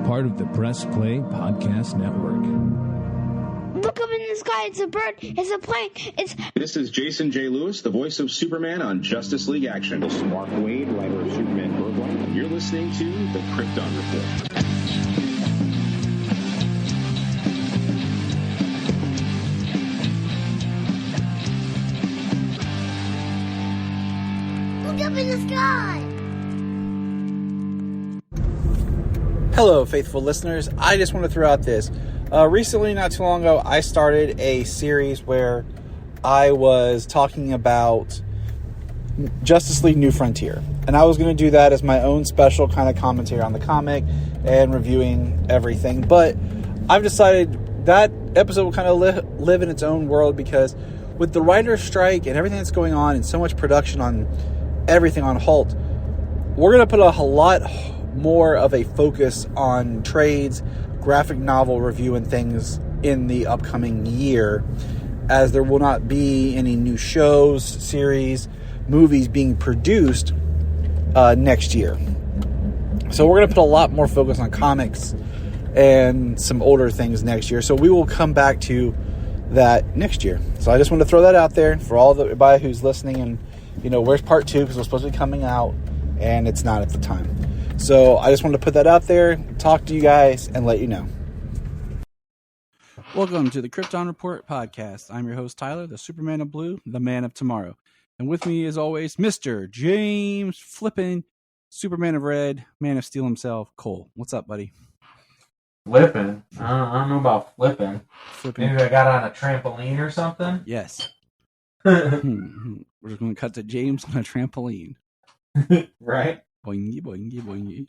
part of the Press Play Podcast Network. Look up in the sky. It's a bird. It's a plane. This is Jason J. Lewis, the voice of Superman on Justice League Action. This is Mark Wade, writer of Superman Worldwide. You're listening to The Krypton Report. Look up in the sky. Hello, faithful listeners. I just want to throw out this. Recently, not too long ago, I started a series where I was talking about Justice League New Frontier. And I was going to do that as my own special kind of commentary on the comic and reviewing everything. But I've decided that episode will kind of live in its own world, because with the writer's strike and everything that's going on and so much production on everything on halt, we're going to put a lot more of a focus on trades, graphic novel review, and things in the upcoming year, as there will not be any new shows, series, movies being produced next year. So we're going to put a lot more focus on comics and some older things next year. So we will come back to that next year. So I just want to throw that out there for all everybody who's listening. And, you know, where's part 2? Because it's supposed to be coming out, and it's not at the time. So I just wanted to put that out there, talk to you guys, and let you know. Welcome to the Krypton Report podcast. I'm your host, Tyler, the Superman of Blue, the Man of Tomorrow. And with me, as always, Mr. James Flippin, Superman of Red, Man of Steel himself, Cole. What's up, buddy? Flipping? I don't know about flipping. Maybe I got on a trampoline or something? Yes. We're just going to cut to James on a trampoline. Right? Boingy, boingy,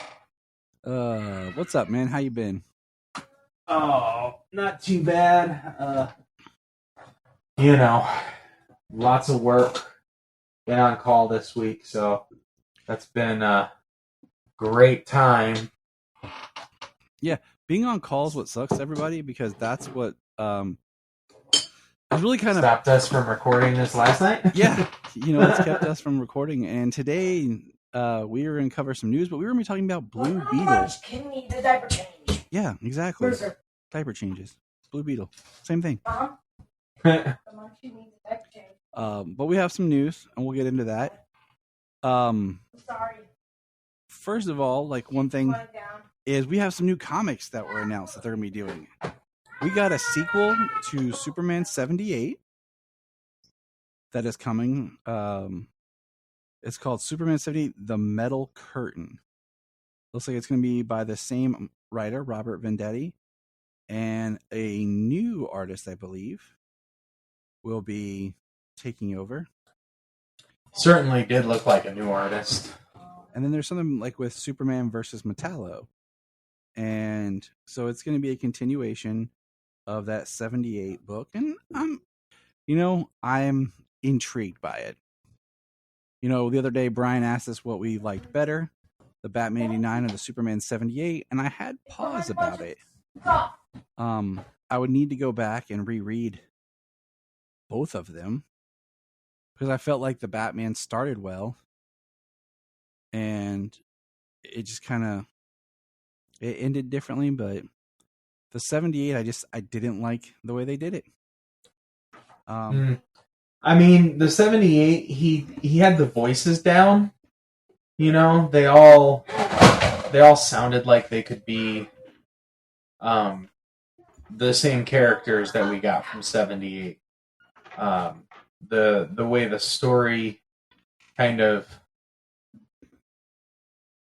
boingy. What's up, man? How you been? Oh, not too bad. Lots of work. Been on call this week, so that's been a great time. Yeah, being on call is what sucks, everybody, because that's what it's really kind of stopped us from recording this last night. Yeah, it's kept us from recording. And today we were going to cover some news, but we were going to be talking about Blue Beetle. How much can need the diaper change? Yeah, exactly. Diaper changes. Blue Beetle. Same thing. How much you need the diaper change? But we have some news, and we'll get into that. Sorry. First of all, one thing is we have some new comics that were announced that they're going to be doing. We got a sequel to Superman 78 that is coming. It's called Superman 78, The Metal Curtain. Looks like it's going to be by the same writer, Robert Venditti, and a new artist, I believe, will be taking over. Certainly did look like a new artist. And then there's something like with Superman versus Metallo. And so it's going to be a continuation of that 78 book. And I'm intrigued by it. The other day, Brian asked us what we liked better, the Batman 89 or the Superman 78, and I had pause about it. I would need to go back and reread both of them, because I felt like the Batman started well, and it just kind of it ended differently. But the 78, I didn't like the way they did it. I mean, the 78, he had the voices down. They all sounded like they could be the same characters that we got from 78. The way the story kind of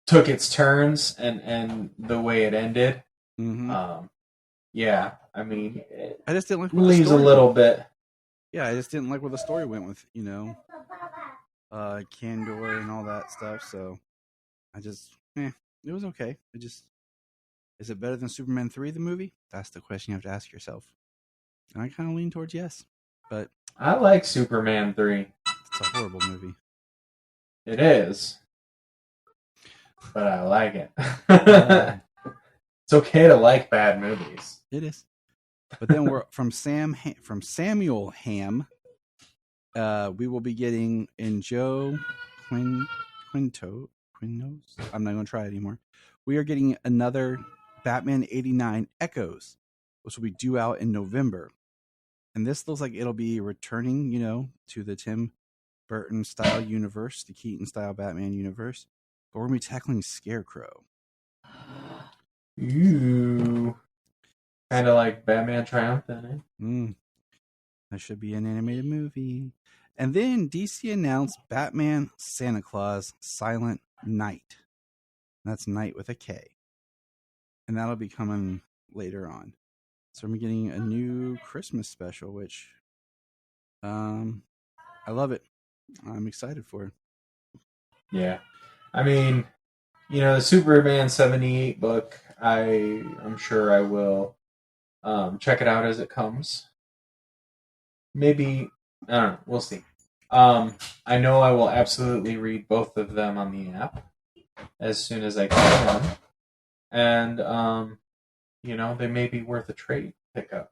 took its turns and the way it ended. Mm-hmm. I mean, I just didn't like leaves a little bit. Yeah, I just didn't like where the story went with, Kandor and all that stuff. So I just, it was okay. Is it better than Superman 3, the movie? That's the question you have to ask yourself. And I kind of lean towards yes, but I like Superman 3. It's a horrible movie. It is, but I like it. It's okay to like bad movies. It is. But then we're from Samuel Hamm. We will be getting in Joe Quintos. I'm not going to try it anymore. We are getting another Batman 89 Echoes, which will be due out in November. And this looks like it'll be returning, to the Tim Burton style universe, the Keaton style Batman universe. But we're going to be tackling Scarecrow. Ooh. Kind of like Batman Triumphant, eh? That should be an animated movie. And then DC announced Batman Santa Claus Silent Night. That's night with a K. And that'll be coming later on. So we're getting a new Christmas special, which I love it. I'm excited for it. Yeah. I mean, the Superman 78 book, I'm sure I will check it out as it comes. Maybe, I don't know, we'll see. I know I will absolutely read both of them on the app as soon as I can. And, they may be worth a trade pickup.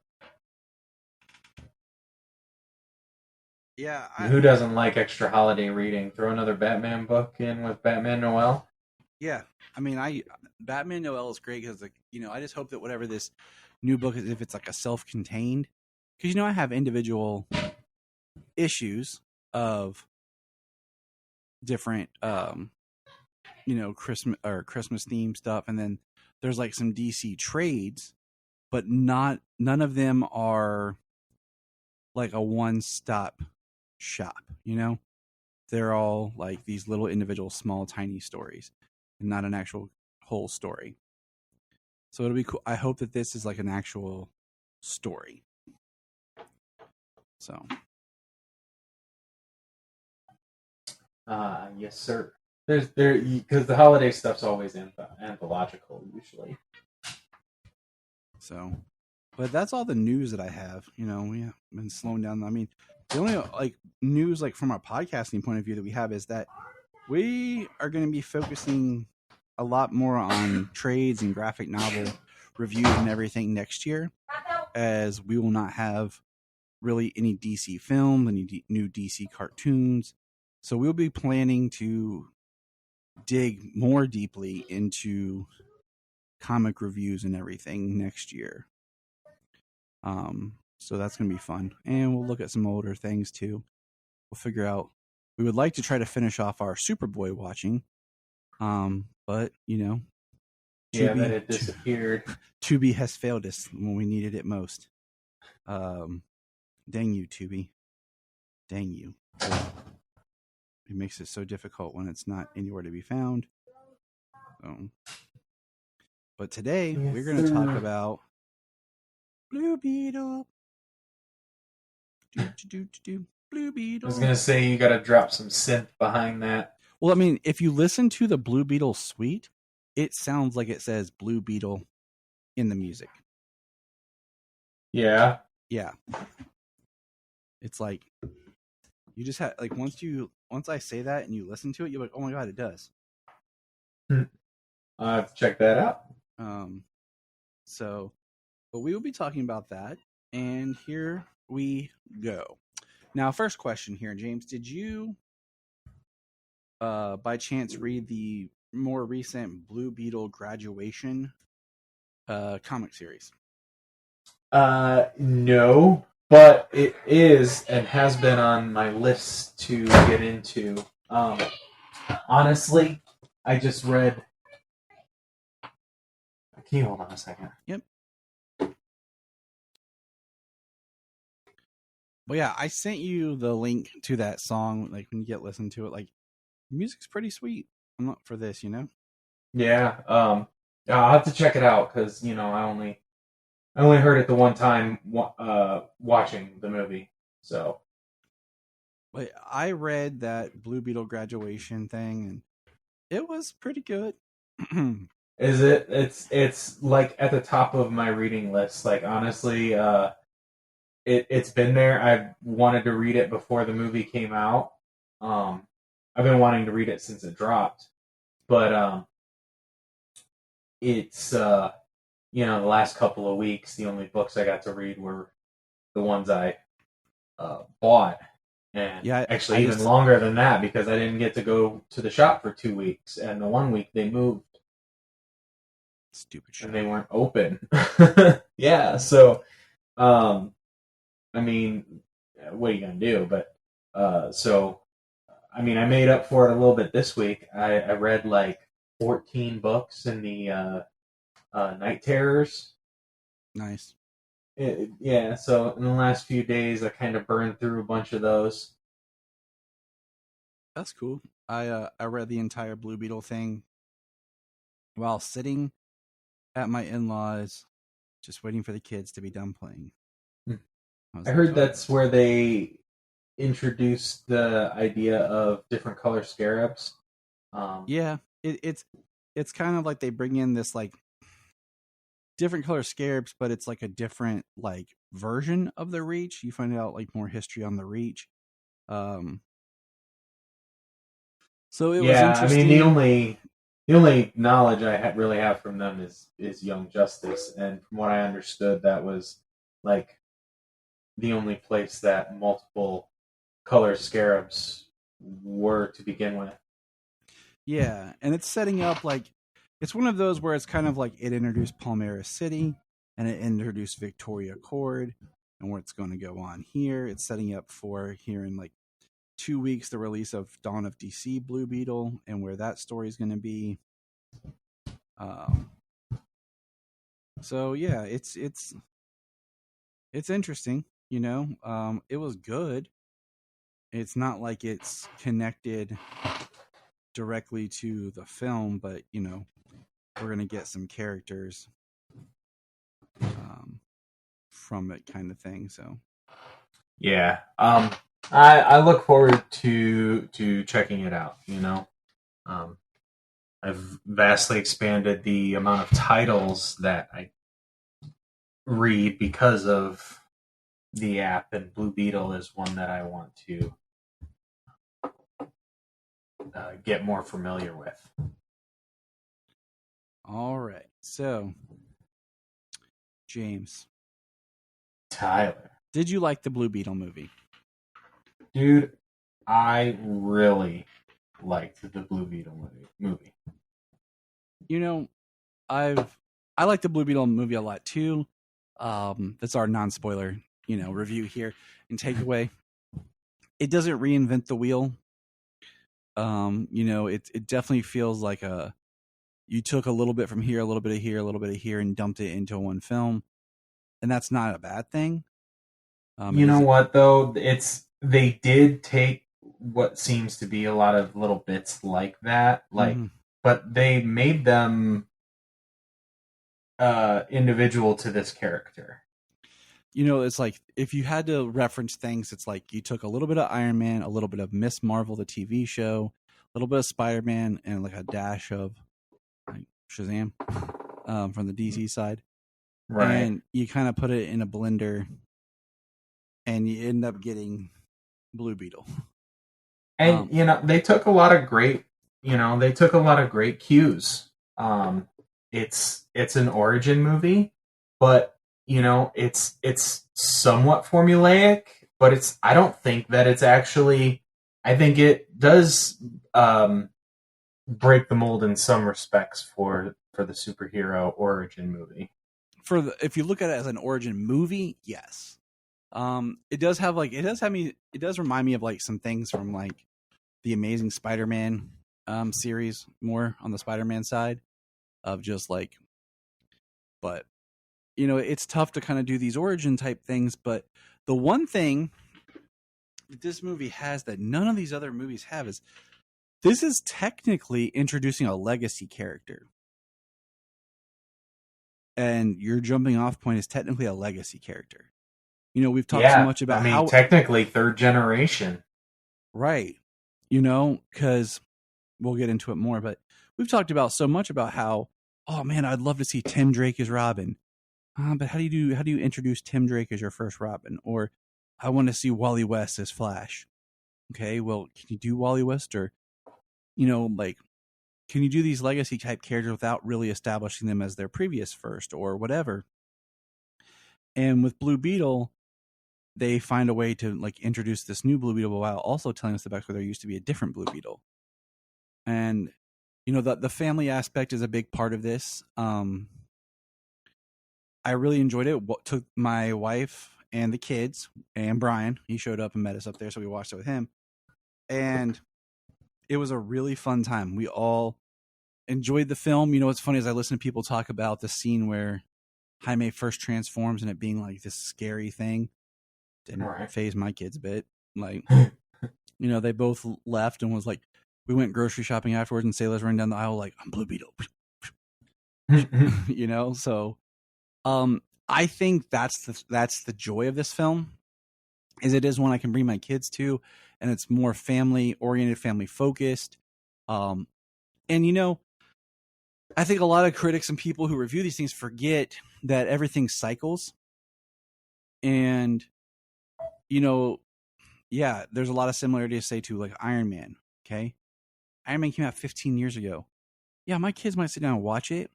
Yeah. Who doesn't like extra holiday reading? Throw another Batman book in with Batman Noel. Yeah. I mean, Batman Noel is great because, I just hope that whatever this new book is, if it's like a self-contained, because, I have individual issues of different, Christmas theme stuff. And then there's like some DC trades, but none of them are like a one-stop shop, They're all like these little individual small tiny stories and not an actual whole story. So it'll be cool. I hope that this is like an actual story. So yes sir. There's because the holiday stuff's always anthological usually. So, but that's all the news that I have. We have been slowing down. I mean, the only news from a podcasting point of view that we have is that we are going to be focusing a lot more on trades and graphic novel reviews and everything next year, as we will not have really any DC film, any new DC cartoons. So we'll be planning to dig more deeply into comic reviews and everything next year. So that's going to be fun. And we'll look at some older things too. We'll figure out, we would like to try to finish off our Superboy watching. But, that it disappeared. Tubi has failed us when we needed it most. Dang you, Tubi. Dang you. It makes it so difficult when it's not anywhere to be found. But today, we're going to talk about Blue Beetle. Blue Beetle. I was going to say, you got to drop some synth behind that. Well, I mean, if you listen to the Blue Beetle suite, it sounds like it says Blue Beetle in the music. Yeah. Yeah. It's like, you just have, once I say that and you listen to it, you're like, oh my God, it does. I'll have to check that out. But we will be talking about that, and here we go. Now, first question here, James, did you by chance read the more recent Blue Beetle Graduation comic series? No, but it is and has been on my list to get into. Honestly, I just read. Can you hold on a second? Yep. Well, yeah, I sent you the link to that song. Like when you listen to it, the music's pretty sweet. I'm not for this, Yeah. I'll have to check it out because I only heard it the one time watching the movie. So. But I read that Blue Beetle Graduation thing, and it was pretty good. Is it? It's like at the top of my reading list. Like honestly, it's been there. I've wanted to read it before the movie came out. I've been wanting to read it since it dropped, but it's the last couple of weeks, the only books I got to read were the ones I bought, and actually even longer than that because I didn't get to go to the shop for 2 weeks, and the 1 week they moved. Stupid shit. And they weren't open. Yeah, so, I mean, what are you going to do? But, so, I mean, I made up for it a little bit this week. I read like 14 books in the Night Terrors. Nice. Yeah, so in the last few days, I kind of burned through a bunch of those. That's cool. I read the entire Blue Beetle thing while sitting at my in-laws, just waiting for the kids to be done playing. I heard that's where they introduced the idea of different color scarabs. Yeah, it's kind of like they bring in this like different color scarabs, but it's like a different like version of the Reach. You find out like more history on the Reach. So it was interesting. I mean, the only knowledge I really have from them is Young Justice, and from what I understood, that was like the only place that multiple color scarabs were to begin with. Yeah, and it's setting up like it's one of those where it's kind of like it introduced Palmyra City and it introduced Victoria Court and what's going to go on here. It's setting up for here in like 2 weeks the release of Dawn of DC Blue Beetle and where that story is going to be. So yeah, it's interesting. You know, it was good. It's not like it's connected directly to the film, but you know, we're gonna get some characters from it, kind of thing. So yeah, I look forward to checking it out. You know, I've vastly expanded the amount of titles that I read because of the app, and Blue Beetle is one that I want to get more familiar with. all right, so James, Tyler, did you like the Blue Beetle movie? dude, I really liked the Blue Beetle movie. You know, I like the Blue Beetle movie a lot too. That's our non-spoiler, you know, review here and takeaway. It doesn't reinvent the wheel. You know, it definitely feels like you took a little bit from here, a little bit of here, a little bit of here, and dumped it into one film, and that's not a bad thing. You know what though? They did take what seems to be a lot of little bits like that, like, but they made them individual to this character. You know, it's like if you had to reference things, it's like you took a little bit of Iron Man, a little bit of Miss Marvel, the TV show, a little bit of Spider-Man, and like a dash of like Shazam from the DC side. Right. And you kind of put it in a blender and you end up getting Blue Beetle. And you know, they took a lot of great cues. It's an origin movie, but you know, it's somewhat formulaic, but I don't think that it's actually, I think it does break the mold in some respects for the superhero origin movie. If you look at it as an origin movie, yes. It does remind me of like some things from like the Amazing Spider-Man series, more on the Spider-Man side of just like, but you know, it's tough to kind of do these origin type things. But the one thing that this movie has that none of these other movies have is this is technically introducing a legacy character. And your jumping off point is technically a legacy character. You know, we've talked so much about how technically third generation. Right. You know, because we'll get into it more, but we've talked about so much about how, oh man, I'd love to see Tim Drake as Robin. But how do you introduce Tim Drake as your first Robin? Or I want to see Wally West as Flash. Okay, well, can you do Wally West, or you know, like, can you do these legacy type characters without really establishing them as their previous first or whatever? And with Blue Beetle, they find a way to like introduce this new Blue Beetle while also telling us the backstory there used to be a different Blue Beetle. And the family aspect is a big part of this. I really enjoyed it. Took my wife and the kids and Brian. He showed up and met us up there, so we watched it with him. And it was a really fun time. We all enjoyed the film. What's funny is I listen to people talk about the scene where Jaime first transforms and it being like this scary thing. Didn't phase my kids a bit. Like, they both left and was like, we went grocery shopping afterwards and Sailor's running down the aisle like, I'm Blue Beetle. So I think that's the joy of this film, is it is one I can bring my kids to, and it's more family oriented, family focused. And I think a lot of critics and people who review these things forget that everything cycles. And, there's a lot of similarities, say, to like Iron Man. Okay. Iron Man came out 15 years ago. Yeah, my kids might sit down and watch it.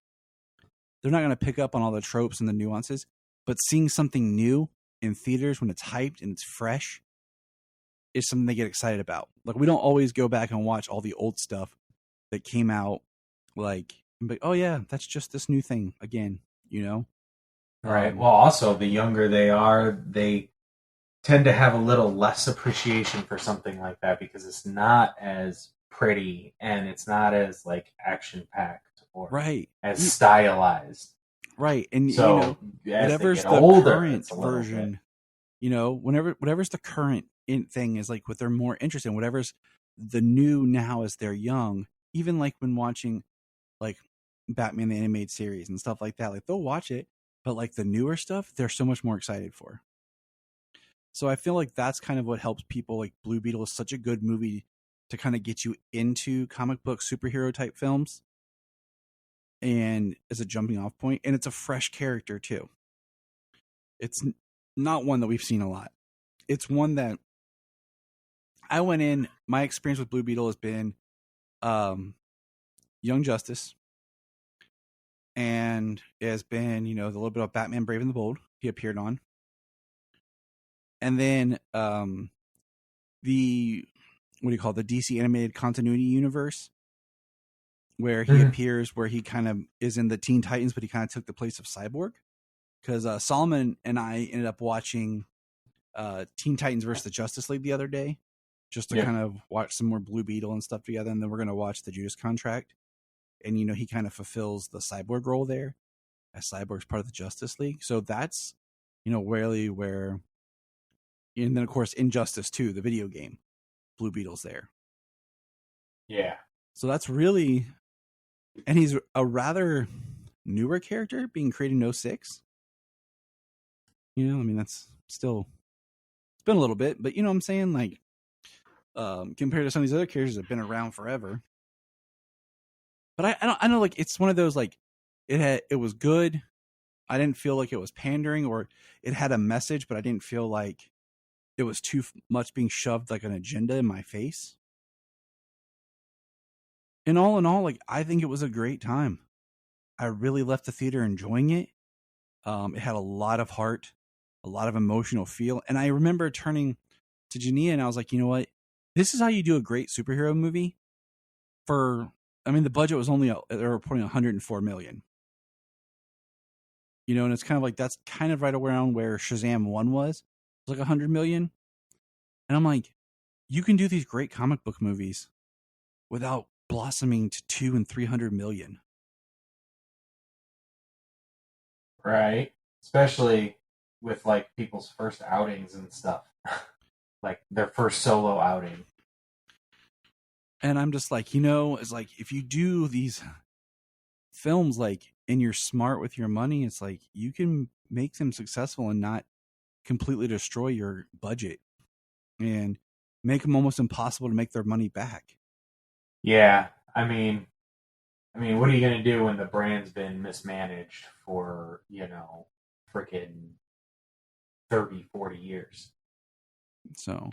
They're not going to pick up on all the tropes and the nuances, but seeing something new in theaters when it's hyped and it's fresh is something they get excited about. Like, we don't always go back and watch all the old stuff that came out, like, oh yeah, that's just this new thing again, Right. Well, also, the younger they are, they tend to have a little less appreciation for something like that because it's not as pretty and it's not as like action packed or as stylized. Right. And so whatever's the older, current version, whatever's the current thing is like what they're more interested in. Whatever's the new now as they're young, even like when watching like Batman the Animated Series and stuff like that, like they'll watch it, but like the newer stuff, they're so much more excited for. So I feel like that's kind of what helps people. Like Blue Beetle is such a good movie to kind of get you into comic book superhero type films, and as a jumping off point, and it's a fresh character too. It's not one that we've seen a lot. It's one that I went in, my experience with Blue Beetle has been Young Justice, and it has been, the little bit of Batman Brave and the Bold he appeared on. And then the DC animated continuity universe, where he appears, where he kind of is in the Teen Titans, but he kind of took the place of Cyborg. Because Solomon and I ended up watching Teen Titans versus the Justice League the other day, just to kind of watch some more Blue Beetle and stuff together. And then we're going to watch the Judas Contract. And, he kind of fulfills the Cyborg role there, as Cyborg's part of the Justice League. So that's, really where... And then, of course, Injustice 2, the video game, Blue Beetle's there. Yeah. So that's really... And he's a rather newer character, being created in 06. That's still... It's been a little bit, but you know what I'm saying? Like, compared to some of these other characters that have been around forever. But I know, like, it's one of those, like, it was good. I didn't feel like it was pandering, or it had a message, but I didn't feel like it was too much being shoved like an agenda in my face. And all in all, like, I think it was a great time. I really left the theater enjoying it. It had a lot of heart, a lot of emotional feel. And I remember turning to Jania and I was like, you know what? This is how you do a great superhero movie. The budget was only, they're reporting 104 million. And it's kind of like, that's kind of right around where Shazam 1 was. It was like 100 million. And I'm like, you can do these great comic book movies without blossoming to 200 and 300 million. Right. Especially with like people's first outings and stuff. Like their first solo outing. And I'm just like, it's like, if you do these films, like, and you're smart with your money, it's like you can make them successful and not completely destroy your budget and make them almost impossible to make their money back. Yeah. I mean, what are you going to do when the brand's been mismanaged for, freaking 30, 40 years? So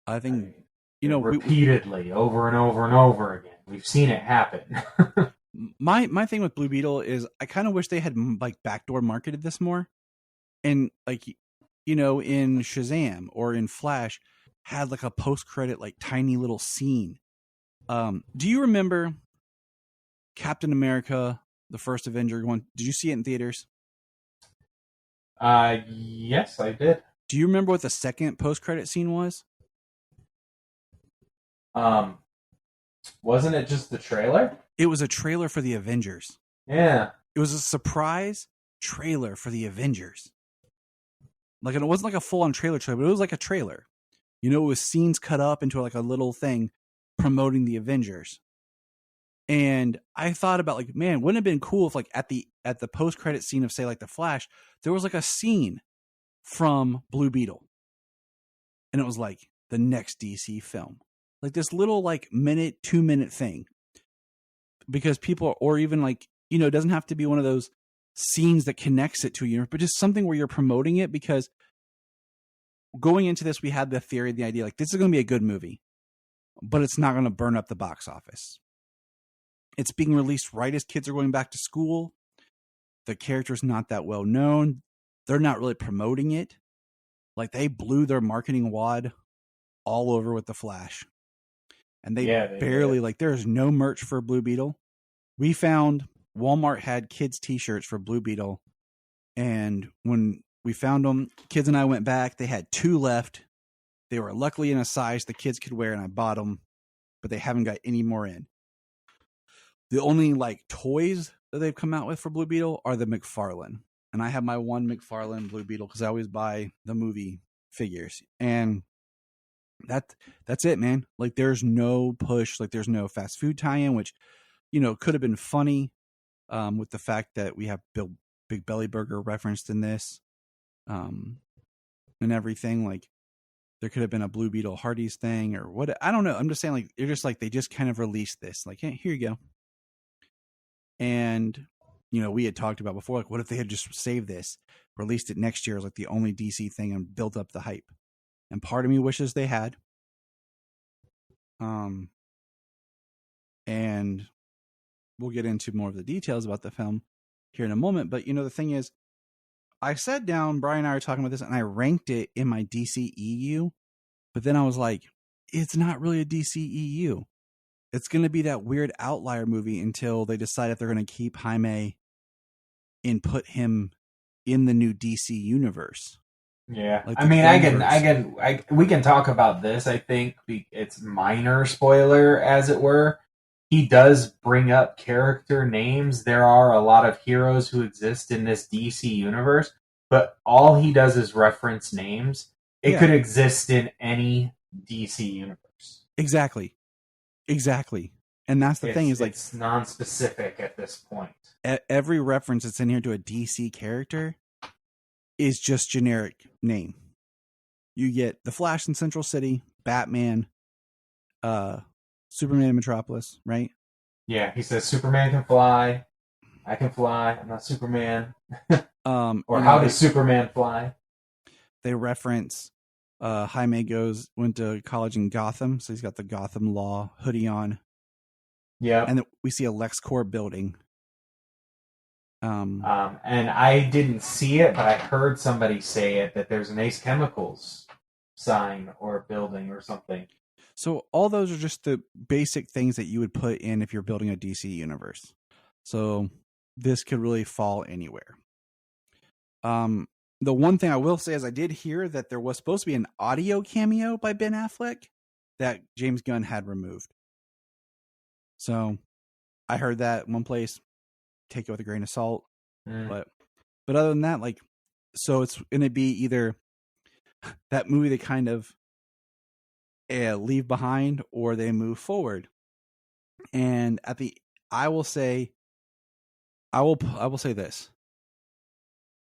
I think, repeatedly, over and over and over again. We've seen it happen. My thing with Blue Beetle is I kind of wish they had like backdoor marketed this more, and like, in Shazam or in Flash had like a post credit, like tiny little scene. Do you remember Captain America, the first Avenger one. Did you see it in theaters? Yes, I did. Do you remember what the second post-credit scene was? Wasn't it just the trailer? It was a trailer for the Avengers. Yeah. It was a surprise trailer for the Avengers. Like, it wasn't like a full-on trailer, but it was like a trailer. You know, it was scenes cut up into like a little thing promoting the Avengers. And I thought about, like, man, wouldn't it have been cool if, like, at the post-credit scene of, say, like, The Flash, there was like a scene from Blue Beetle. And it was like the next DC film. Like this little like 2-minute thing. Because people, or even like, you know, it doesn't have to be one of those scenes that connects it to you, but just something where you're promoting it, because going into this, we had the theory, the idea, like, this is going to be a good movie, but it's not going to burn up the box office. It's being released right as kids are going back to school. The character's not that well known. They're not really promoting it. Like, they blew their marketing wad all over with The Flash. And they barely, like, there's no merch for Blue Beetle. We found Walmart had kids' t-shirts for Blue Beetle. And when we found them, kids and I went back. They had 2 left. They were luckily in a size the kids could wear, and I bought them. But they haven't got any more in. The only, like, toys that they've come out with for Blue Beetle are the McFarlane. And I have my one McFarlane Blue Beetle because I always buy the movie figures. And that's it, man. Like, there's no push. Like, there's no fast food tie-in, which, you know, could have been funny with the fact that we have Big Belly Burger referenced in this and everything. Like, there could have been a Blue Beetle Hardee's thing or what. I don't know. I'm just saying, like, they're just like, they just kind of released this. Like, hey, here you go. And, you know, we had talked about before, like, what if they had just saved this, released it next year as like the only DC thing and built up the hype? And part of me wishes they had. And we'll get into more of the details about the film here in a moment. But, you know, the thing is, I sat down, Brian and I were talking about this, and I ranked it in my DCEU. But then I was like, it's not really a DCEU. It's going to be that weird outlier movie until they decide if they're going to keep Jaime and put him in the new DC universe. Yeah, like, I mean, we can talk about this. I think it's minor spoiler, as it were. He does bring up character names. There are a lot of heroes who exist in this DC universe, but all he does is reference names. It could exist in any DC universe. Exactly. And that's the thing, is like, it's non-specific at this point. Every reference that's in here to a DC character is just generic name. You get the Flash in Central City, Batman, Superman in Metropolis, right? Yeah, he says Superman can fly. I can fly. I'm not Superman. Or how does Superman fly? They reference Jaime went to college in Gotham, so he's got the Gotham Law hoodie on. Yeah, and we see a LexCorp building. And I didn't see it, but I heard somebody say it, that there's an Ace Chemicals sign or building or something. So all those are just the basic things that you would put in if you're building a DC universe. So this could really fall anywhere. The one thing I will say is I did hear that there was supposed to be an audio cameo by Ben Affleck that James Gunn had removed. So I heard that one place. Take it with a grain of salt. But other than that, like, so it's going to be either that movie they kind of leave behind or they move forward. And I will say this.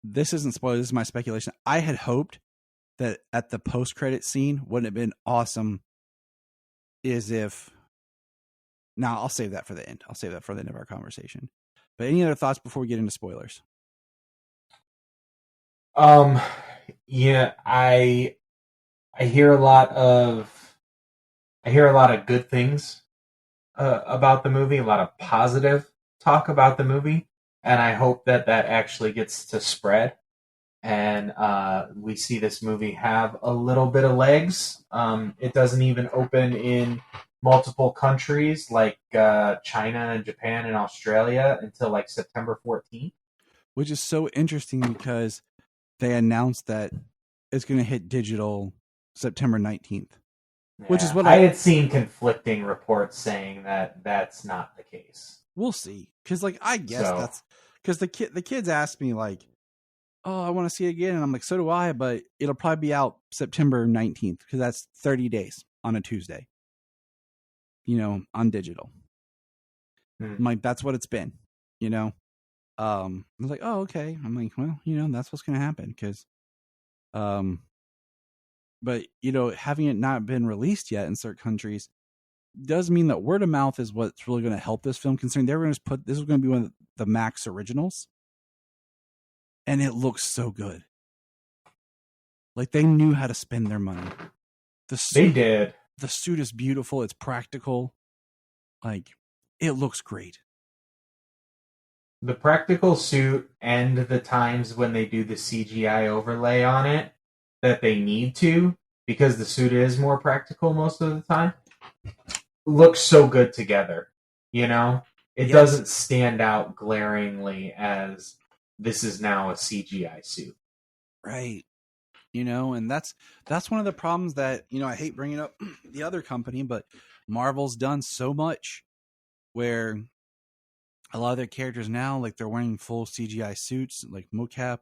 This isn't spoiled. This is my speculation. I had hoped that at the post-credit scene, wouldn't have been awesome is if... Now, I'll save that for the end. I'll save that for the end of our conversation. But any other thoughts before we get into spoilers? Yeah, I hear a lot of good things about the movie, a lot of positive talk about the movie, and I hope that actually gets to spread, and we see this movie have a little bit of legs. It doesn't even open in multiple countries like China and Japan and Australia until like September 14th. Which is so interesting because they announced that it's going to hit digital September 19th. Which is what I had seen conflicting reports saying that that's not the case. We'll see. Because, like, I guess that's... Because the kids asked me, like, oh, I want to see it again. And I'm like, so do I, but it'll probably be out September 19th because that's 30 days on a Tuesday. You know, on digital. I'm like, that's what it's been, you know? I was like, oh, okay. I'm like, well, you know, that's what's going to happen because, but, you know, having it not been released yet in certain countries does mean that word of mouth is what's really going to help this film, considering they were going to put, this was going to be one of the Max originals. And it looks so good. Like, they knew how to spend their money. They did. The suit is beautiful. It's practical. Like, it looks great. The practical suit and the times when they do the CGI overlay on it that they need to, because the suit is more practical most of the time, looks so good together. You know? It doesn't stand out glaringly as this is now a CGI suit. Right. You know, and that's one of the problems that, you know, I hate bringing up the other company, but Marvel's done so much where a lot of their characters now, like, they're wearing full CGI suits, like mocap.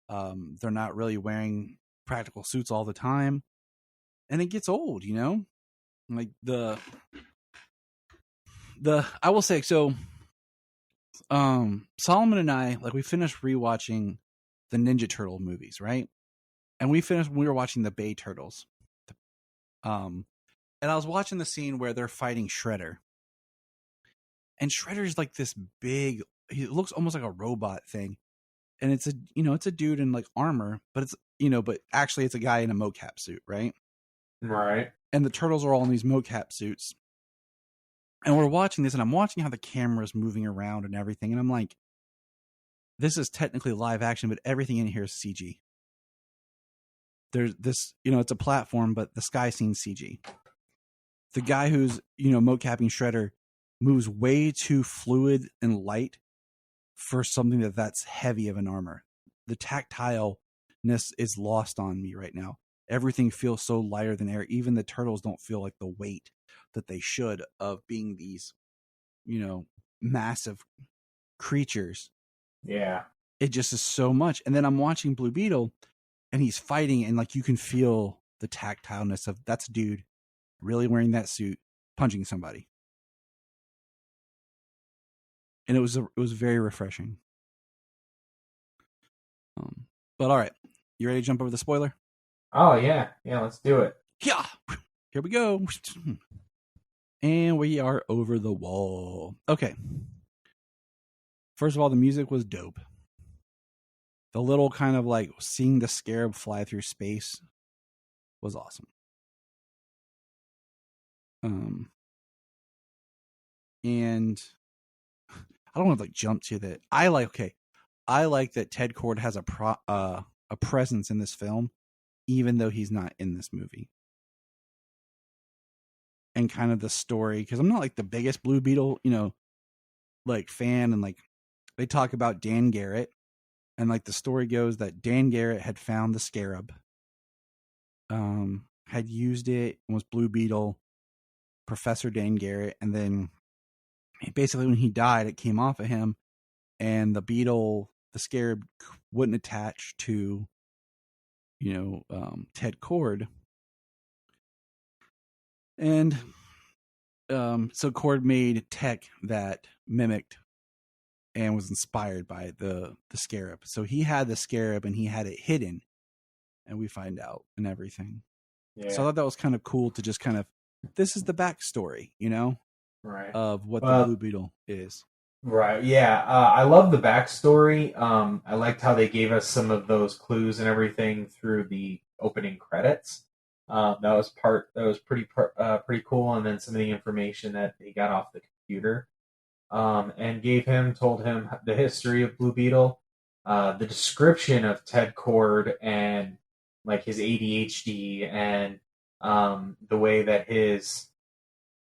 They're not really wearing practical suits all the time. And it gets old, you know? Like, I will say, so, Solomon and I, like, we finished rewatching the Ninja Turtle movies, right? And we were watching the Bay Turtles. And I was watching the scene where they're fighting Shredder. And Shredder's like this big, he looks almost like a robot thing. And it's a dude in like armor, but it's, you know, but actually it's a guy in a mocap suit, right? Right. And the turtles are all in these mocap suits. And we're watching this, and I'm watching how the camera's moving around and everything. And I'm like, this is technically live action, but everything in here is CG. There's this, you know, it's a platform, but the sky scene's CG. The guy who's, you know, mocapping Shredder moves way too fluid and light for something that's heavy of an armor. The tactileness is lost on me right now. Everything feels so lighter than air. Even the turtles don't feel like the weight that they should of being these, you know, massive creatures. Yeah. It just is so much. And then I'm watching Blue Beetle, and he's fighting, and like you can feel the tactileness of that's a dude really wearing that suit punching somebody. And it was very refreshing. But all right, you ready to jump over the spoiler? Oh yeah, let's do it. Yeah, here we go. And we are over the wall. Okay. First of all, the music was dope. The little kind of like seeing the scarab fly through space was awesome. And I don't want to like jump to that. I like that Ted Kord has a presence in this film, even though he's not in this movie. And kind of the story, because I'm not like the biggest Blue Beetle, you know, like fan, and like they talk about Dan Garrett, and like the story goes that Dan Garrett had found the scarab, had used it, and was Blue Beetle, Professor Dan Garrett, and then basically when he died, it came off of him, and the scarab wouldn't attach to, you know, Ted Kord. And so Kord made tech that mimicked and was inspired by the scarab. So he had the scarab and he had it hidden, and we find out and everything. Yeah. So I thought that was kind of cool to just kind of, this is the backstory, you know, right, of what the Blue Beetle is. Right. Yeah. I love the backstory. I liked how they gave us some of those clues and everything through the opening credits. That was pretty cool. And then some of the information that they got off the computer, and told him the history of Blue Beetle, the description of Ted Kord and like his ADHD and the way that his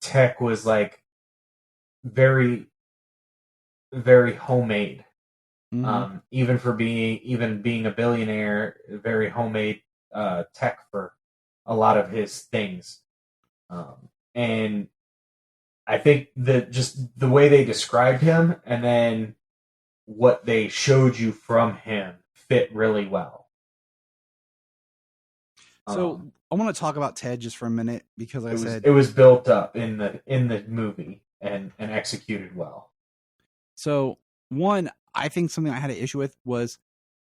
Tech was like very, very homemade. Mhm. Even being a billionaire, very homemade tech for a lot of his things. And I think that just the way they described him and then what they showed you from him fit really well. So I want to talk about Ted just for a minute because, like I said, it was built up in the movie and executed well. So one, I think something I had an issue with was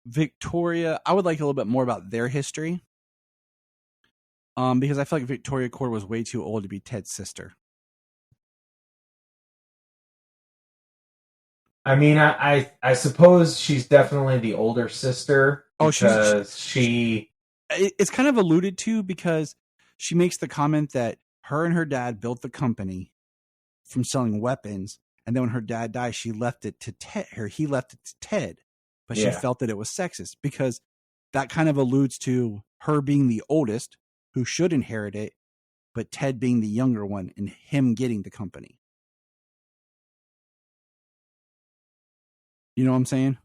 Victoria. I would like a little bit more about their history. Because I feel like Victoria Cord was way too old to be Ted's sister. I mean, I suppose she's definitely the older sister because she it's kind of alluded to because she makes the comment that her and her dad built the company from selling weapons, and then when her dad died, she left it to Ted. He left it to Ted, but she felt that it was sexist because that kind of alludes to her being the oldest who should inherit it, but Ted being the younger one and him getting the company. You know what I'm saying?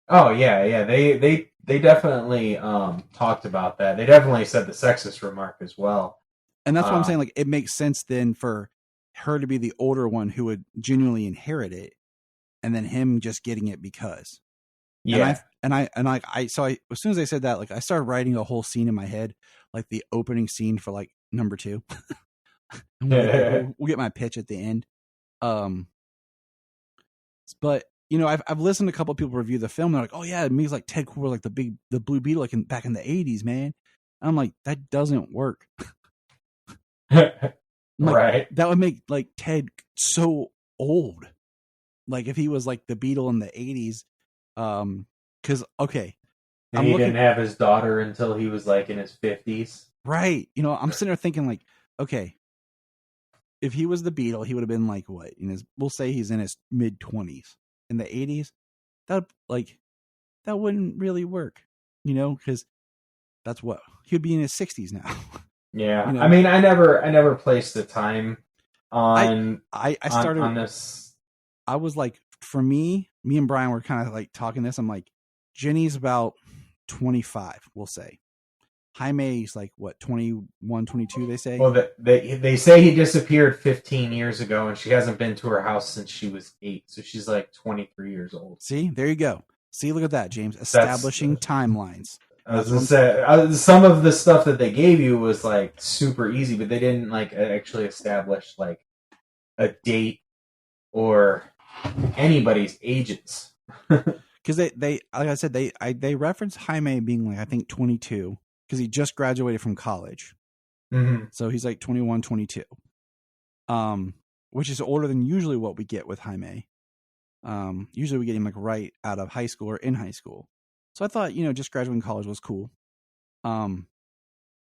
Oh yeah. They definitely talked about that. They definitely said the sexist remark as well. And that's what I'm saying. Like, it makes sense then for her to be the older one who would genuinely inherit it, and then him just getting it because. Yeah. So as soon as I said that, like, I started writing a whole scene in my head, like the opening scene for like number 2. We'll get my pitch at the end. But you know, I've listened to a couple of people review the film. They're like, "Oh yeah, it means like Ted Cord, like the Blue Beetle, like back in the '80s, man." And I'm like, that doesn't work. Right. That would make like Ted so old. Like if he was like the Beetle in the '80s, because okay, and he didn't have his daughter until he was like in his 50s. Right. You know, I'm sitting there thinking like, okay, if he was the Beetle, he would have been like what? We'll say he's in his mid 20s. In the 80s, that wouldn't really work, you know, because that's what he'd be in his 60s now. Yeah, you know? I mean, I never placed the time on. I started on this. I was like, for me and Brian were kind of like talking this. I'm like, Jenny's about 25, we'll say. Jaime's like what, 21, 22, they say? Well, they say he disappeared 15 years ago, and she hasn't been to her house since she was 8, so she's like 23 years old. See, there you go. See, look at that, James. Establishing timelines. I was gonna say, some of the stuff that they gave you was like super easy, but they didn't like actually establish like a date or anybody's ages. Because they like I said, they reference Jaime being like, I think 22. Because he just graduated from college. Mm-hmm. So he's like 21, 22. Which is older than usually what we get with Jaime. Usually we get him like right out of high school or in high school. So I thought, you know, just graduating college was cool. And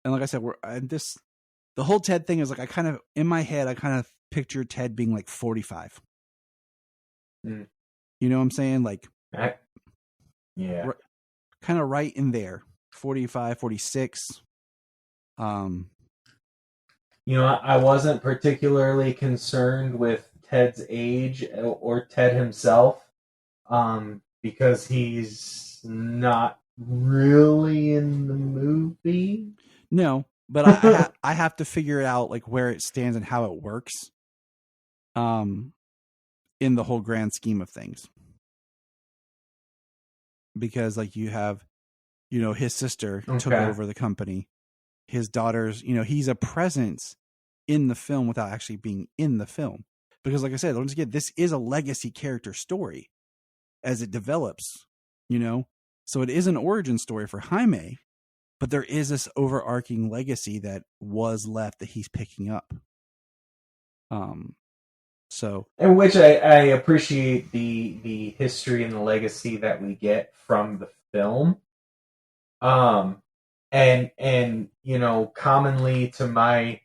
like I said, the whole Ted thing is like, in my head, I kind of picture Ted being like 45. Mm. You know what I'm saying? Like, yeah. Kind of right in there. 45, 46. You know, I wasn't particularly concerned with Ted's age or Ted himself, because he's not really in the movie. No, but I have to figure out like where it stands and how it works. In the whole grand scheme of things. Because like you have, you know, his sister took over the company. His daughters, you know, he's a presence in the film without actually being in the film. Because like I said, once again, this is a legacy character story as it develops, you know? So it is an origin story for Jaime, but there is this overarching legacy that was left that he's picking up. So, in which I appreciate the history and the legacy that we get from the film. And you know, commonly to my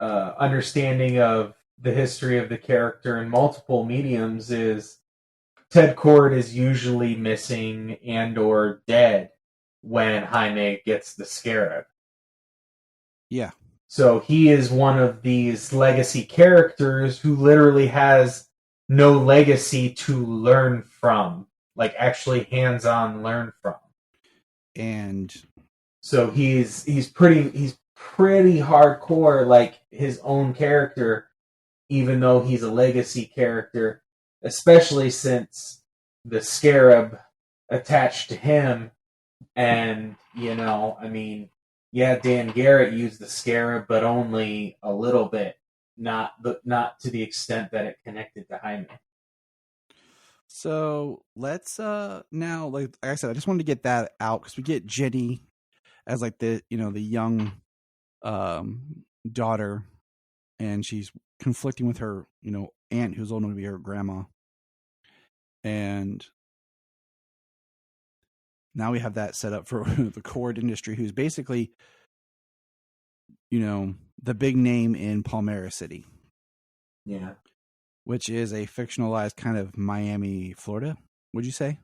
understanding of the history of the character in multiple mediums is Ted Cord is usually missing and or dead when Jaime gets the scarab. Yeah. So he is one of these legacy characters who literally has no legacy to learn from, like actually hands-on learn from. And so he's pretty hardcore, like his own character, even though he's a legacy character, especially since the Scarab attached to him. And, I mean, yeah, Dan Garrett used the Scarab, but only a little bit, not to the extent that it connected to Jaime. So let's now, like I said, I just wanted to get that out because we get Jenny as like the the young daughter, and she's conflicting with her aunt who's old enough to be her grandma, and now we have that set up for the Cord industry, who's basically the big name in Palmyra City. Yeah. Which is a fictionalized kind of Miami, Florida, would you say?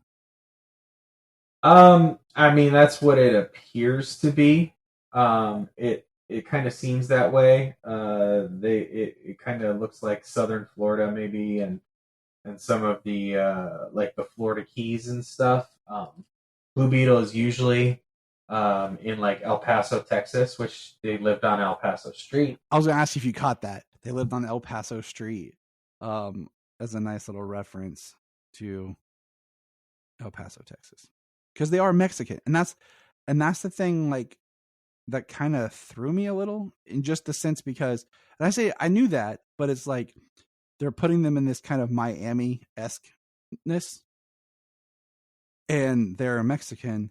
I mean, that's what it appears to be. It kind of seems that way. It kind of looks like Southern Florida, maybe, and some of the like the Florida Keys and stuff. Blue Beetle is usually in like El Paso, Texas, which they lived on El Paso Street. I was gonna ask you if you caught that. They lived on El Paso Street. As a nice little reference to El Paso, Texas, because they are Mexican, and that's the thing, like, that kind of threw me a little in just the sense, because, and I say I knew that, but it's like they're putting them in this kind of Miami-esque-ness, and they're Mexican,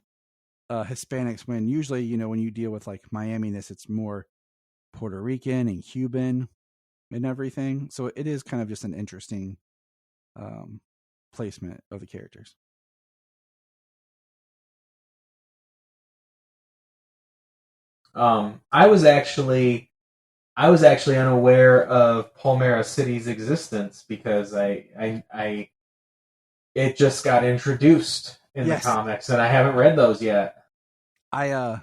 Hispanics, when usually, when you deal with like Miami-ness, it's more Puerto Rican and Cuban and everything. So it is kind of just an interesting placement of the characters. I was actually unaware of Palmyra City's existence because it just got introduced in the comics, and I haven't read those yet. I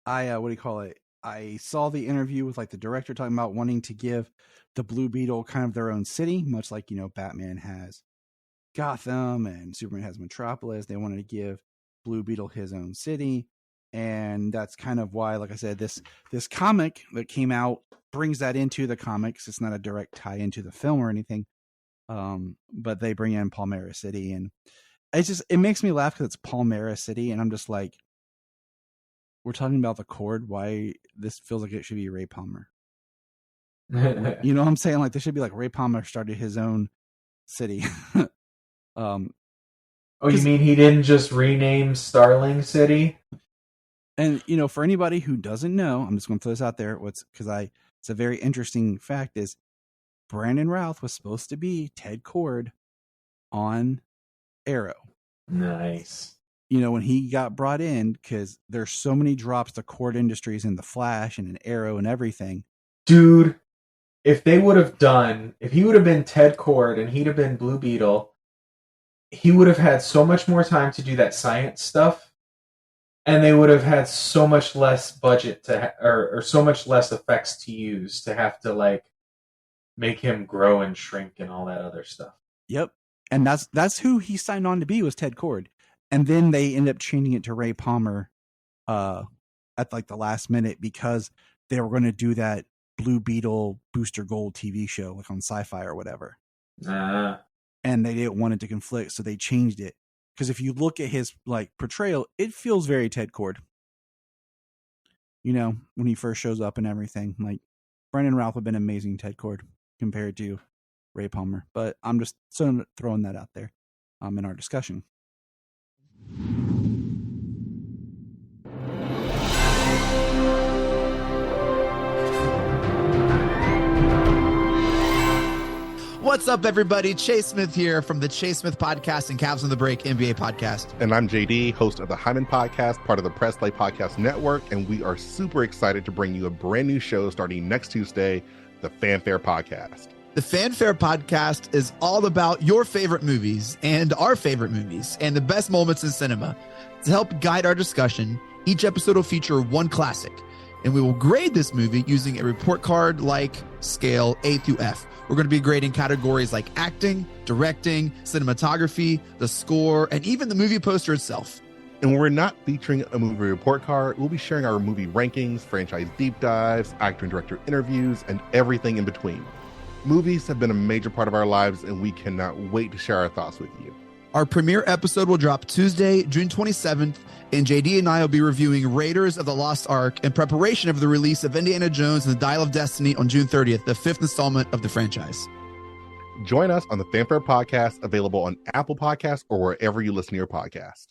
what do you call it? I saw the interview with like the director talking about wanting to give the Blue Beetle kind of their own city, much like, Batman has Gotham and Superman has Metropolis. They wanted to give Blue Beetle his own city. And that's kind of why, like I said, this comic that came out brings that into the comics. It's not a direct tie into the film or anything. But they bring in Palmyra City, and it makes me laugh because it's Palmyra City. And I'm just like, we're talking about the Cord. Why this feels like it should be Ray Palmer. You know what I'm saying? Like, this should be like Ray Palmer started his own city. Oh, you mean he didn't just rename Starling City? And, for anybody who doesn't know, I'm just going to throw this out there. It's a very interesting fact is Brandon Routh was supposed to be Ted Cord on Arrow. Nice. When he got brought in, because there's so many drops to Cord Industries in The Flash and in Arrow and everything. Dude, if he would have been Ted Cord and he'd have been Blue Beetle, he would have had so much more time to do that science stuff, and they would have had so much less budget or so much less effects to use to have to like make him grow and shrink and all that other stuff. Yep. And that's who he signed on to be, was Ted Cord. And then they ended up changing it to Ray Palmer at like the last minute, because they were going to do that Blue Beetle Booster Gold TV show, like on Sci-Fi or whatever. And they didn't want it to conflict, so they changed it. Because if you look at his like portrayal, it feels very Ted Cord. When he first shows up and everything. Like, Brandon Routh would have been amazing Ted Cord compared to Ray Palmer. But I'm just sort of throwing that out there in our discussion. What's up, everybody? Chase Smith here from the Chase Smith Podcast and Cavs on the Break NBA Podcast. And I'm JD, host of the Hyman Podcast, part of the Press Play Podcast Network, and we are super excited to bring you a brand new show starting next Tuesday, the Fanfare Podcast. The Fanfare Podcast is all about your favorite movies and our favorite movies and the best moments in cinema. To help guide our discussion, each episode will feature one classic. and we will grade this movie using a report card like scale A through F. We're going to be grading categories like acting, directing, cinematography, the score, and even the movie poster itself. And when we're not featuring a movie report card, we'll be sharing our movie rankings, franchise deep dives, actor and director interviews, and everything in between. Movies have been a major part of our lives, and we cannot wait to share our thoughts with you. Our premiere episode will drop Tuesday, June 27th, and JD and I will be reviewing Raiders of the Lost Ark in preparation of the release of Indiana Jones and the Dial of Destiny on June 30th, the 5th installment of the franchise. Join us on the Fanfare Podcast, available on Apple Podcasts or wherever you listen to your podcast.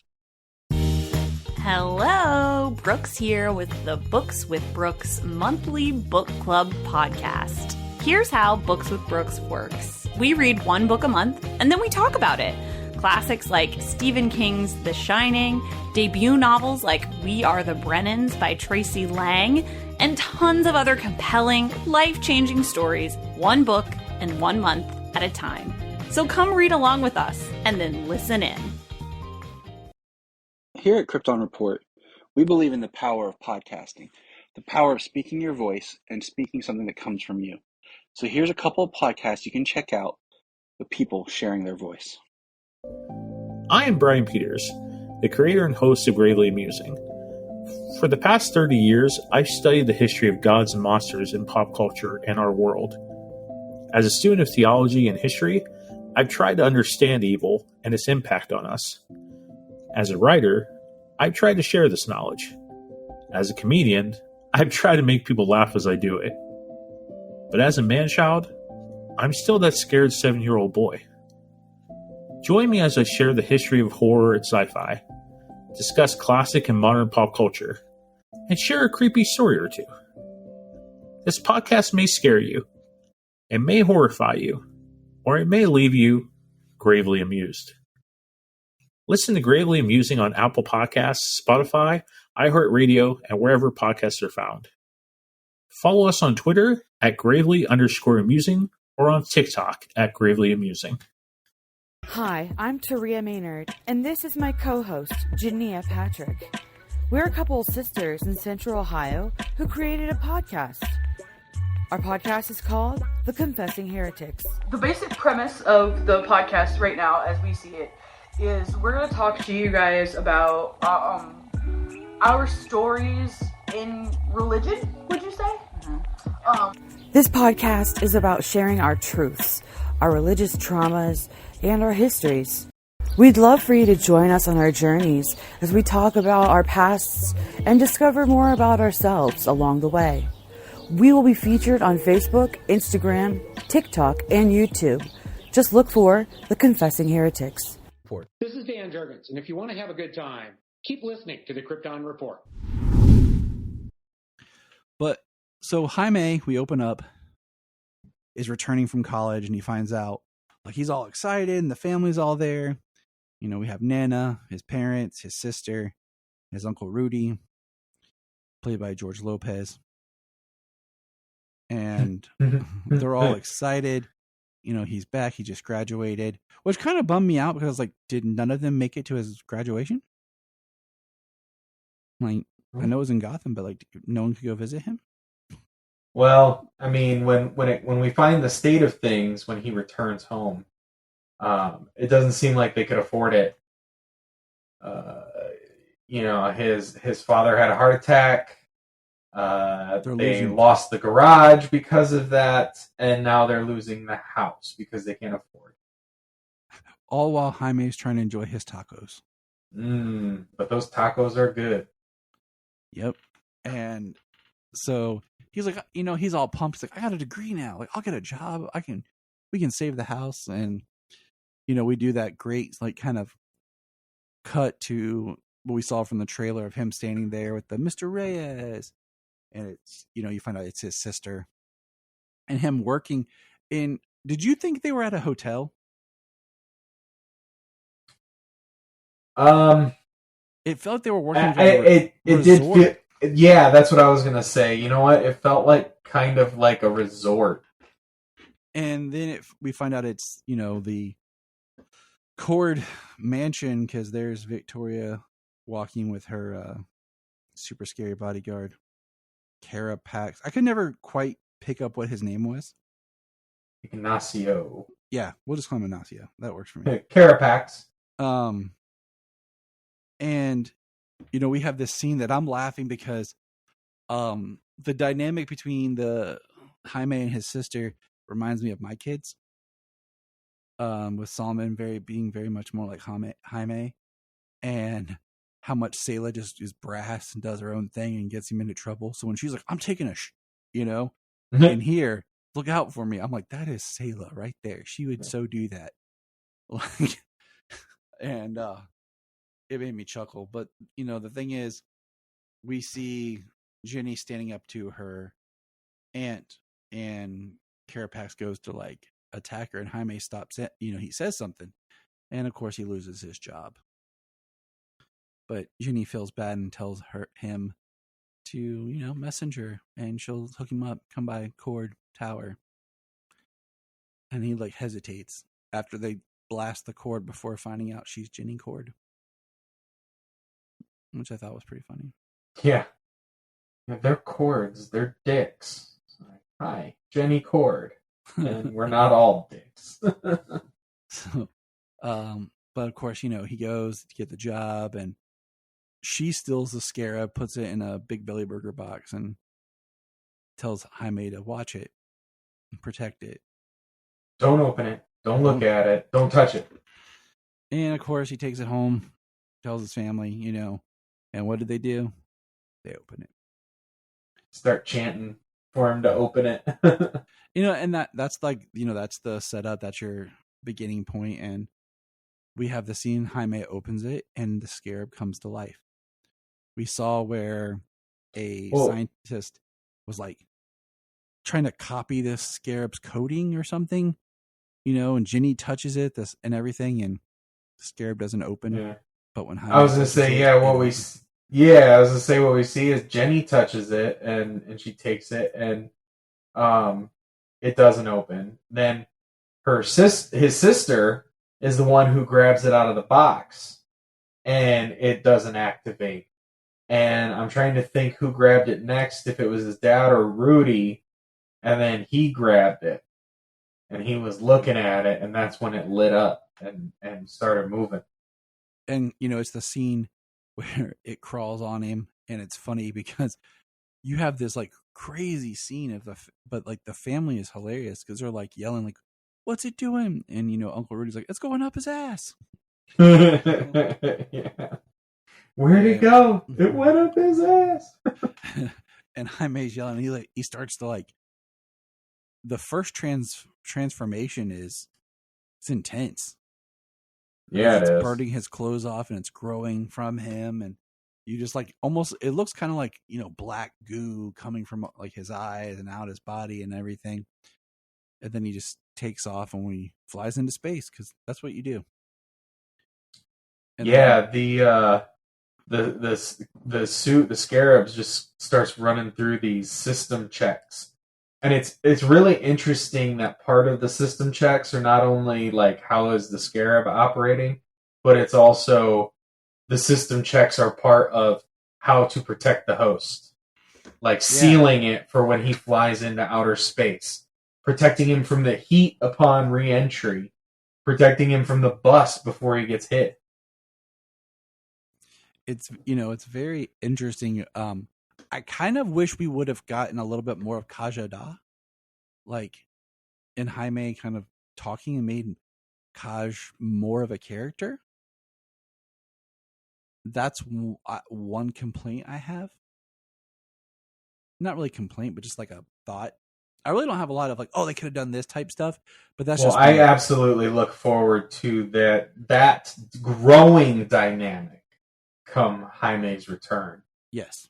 Hello, Brooks here with the Books with Brooks monthly book club podcast. Here's how Books with Brooks works. We read one book a month, and then we talk about it. Classics like Stephen King's The Shining, debut novels like We Are the Brennans by Tracy Lang, and tons of other compelling, life-changing stories, one book and 1 month at a time. So come read along with us, and then listen in. Here at Krypton Report, we believe in the power of podcasting, the power of speaking your voice and speaking something that comes from you. So here's a couple of podcasts you can check out with people sharing their voice. I am Brian Peters, the creator and host of Gravely Amusing. For the past 30 years, I've studied the history of gods and monsters in pop culture and our world. As a student of theology and history, I've tried to understand evil and its impact on us. As a writer, I've tried to share this knowledge. As a comedian, I've tried to make people laugh as I do it. But as a man-child, I'm still that scared 7-year-old boy. Join me as I share the history of horror and sci-fi, discuss classic and modern pop culture, and share a creepy story or two. This podcast may scare you, it may horrify you, or it may leave you gravely amused. Listen to Gravely Amusing on Apple Podcasts, Spotify, iHeartRadio, and wherever podcasts are found. Follow us on Twitter at gravely_amusing or on TikTok at Gravely Amusing. Hi, I'm Taria Maynard, and this is my co-host, Jania Patrick. We're a couple of sisters in Central Ohio who created a podcast. Our podcast is called The Confessing Heretics. The basic premise of the podcast right now, as we see it, is we're going to talk to you guys about our stories in religion, would you say? This podcast is about sharing our truths, our religious traumas, and our histories. We'd love for you to join us on our journeys as we talk about our pasts and discover more about ourselves along the way. We will be featured on Facebook, Instagram, TikTok, and YouTube. Just look for The Confessing Heretics. This is Dan Jurgens, and if you want to have a good time, keep listening to the Krypton Report. But so Jaime, we open up, is returning from college, and he finds out like he's all excited and the family's all there. You know, we have Nana, his parents, his sister, his uncle Rudy, played by George Lopez. And they're all excited. You know, he's back. He just graduated, which kind of bummed me out because, like, did none of them make it to his graduation? Like, I know it was in Gotham, but, like, no one could go visit him? Well, I mean, when we find the state of things when he returns home, it doesn't seem like they could afford it. You know, his father had a heart attack. They lost the garage because of that, and now they're losing the house because they can't afford it. All while Jaime's trying to enjoy his tacos. But those tacos are good. Yep. And so he's like, you know, he's all pumped. He's like, I got a degree now. Like, I'll get a job. We can save the house. And, you know, we do that great, like, kind of cut to what we saw from the trailer of him standing there with the Mr. Reyes. And it's, you know, you find out it's his sister and him working in. Did you think they were at a hotel? It felt like they were working. It did feel. Yeah, that's what I was gonna say. You know what? It felt like kind of like a resort. And then we find out it's, you know, the Cord mansion because there's Victoria walking with her super scary bodyguard. Carapax. I could never quite pick up what his name was. Ignacio. Yeah, we'll just call him Ignacio. That works for me. Carapax. And we have this scene that I'm laughing because the dynamic between the Jaime and his sister reminds me of my kids. With Solomon being very much more like Jaime, and how much Sayla just is brass and does her own thing and gets him into trouble. So when she's like, "I'm taking in here, look out for me," I'm like, that is Sayla right there. She would so do that. Like, and it made me chuckle. But the thing is, we see Jenny standing up to her aunt, and Carapax goes to like attack her, and Jaime stops it. He says something, and of course he loses his job. But Jenny feels bad and tells him to messenger, and she'll hook him up, come by Cord Tower. And he like hesitates after they blast the cord before finding out she's Jenny Cord, which I thought was pretty funny. Yeah, they're cords, they're dicks. Like, hi, Jenny Cord, and we're not all dicks. So, but of course, he goes to get the job, and she steals the scarab, puts it in a big belly burger box, and tells Jaime to watch it and protect it. Don't open it. Don't look at it. Don't touch it. And of course, he takes it home, tells his family, and what did they do? They open it. Start chanting for him to open it. And that's like, that's the setup. That's your beginning point. And we have the scene, Jaime opens it, and the scarab comes to life. We saw where a scientist was like trying to copy this scarab's coding or something, and Jenny touches it and everything, and the scarab doesn't open. Yeah. But when Jaime I was gonna say, what we see is Jenny touches it, and she takes it, and it doesn't open. Then his sister is the one who grabs it out of the box, and it doesn't activate. And I'm trying to think who grabbed it next, if it was his dad or Rudy, and then he grabbed it, and he was looking at it, and that's when it lit up and started moving. And, it's the scene where it crawls on him, and it's funny because you have this like crazy scene but like the family is hilarious because they're like yelling like, "What's it doing?" And, Uncle Rudy's like, "It's going up his ass." Yeah. Where'd it go? It went up his ass. And Jaime's yelling. He starts to like. The first transformation it's intense. Yeah, it's it is. Burning his clothes off, and it's growing from him, and you just like almost. It looks kind of like black goo coming from like his eyes and out his body and everything. And then he just takes off, and he flies into space because that's what you do. And the suit, the scarabs, just starts running through these system checks. And it's really interesting that part of the system checks are not only like how is the scarab operating, but it's also the system checks are part of how to protect the host. Like sealing it for when he flies into outer space, protecting him from the heat upon re-entry, protecting him from the bus before he gets hit. It's it's very interesting. I kind of wish we would have gotten a little bit more of Kajada, like in Jaime kind of talking, and made Kaj more of a character. That's one complaint I have. Not really complaint, but just like a thought. I really don't have a lot of like, they could have done this type stuff, but that's just. I absolutely look forward to that growing dynamic come Jaime's return. Yes.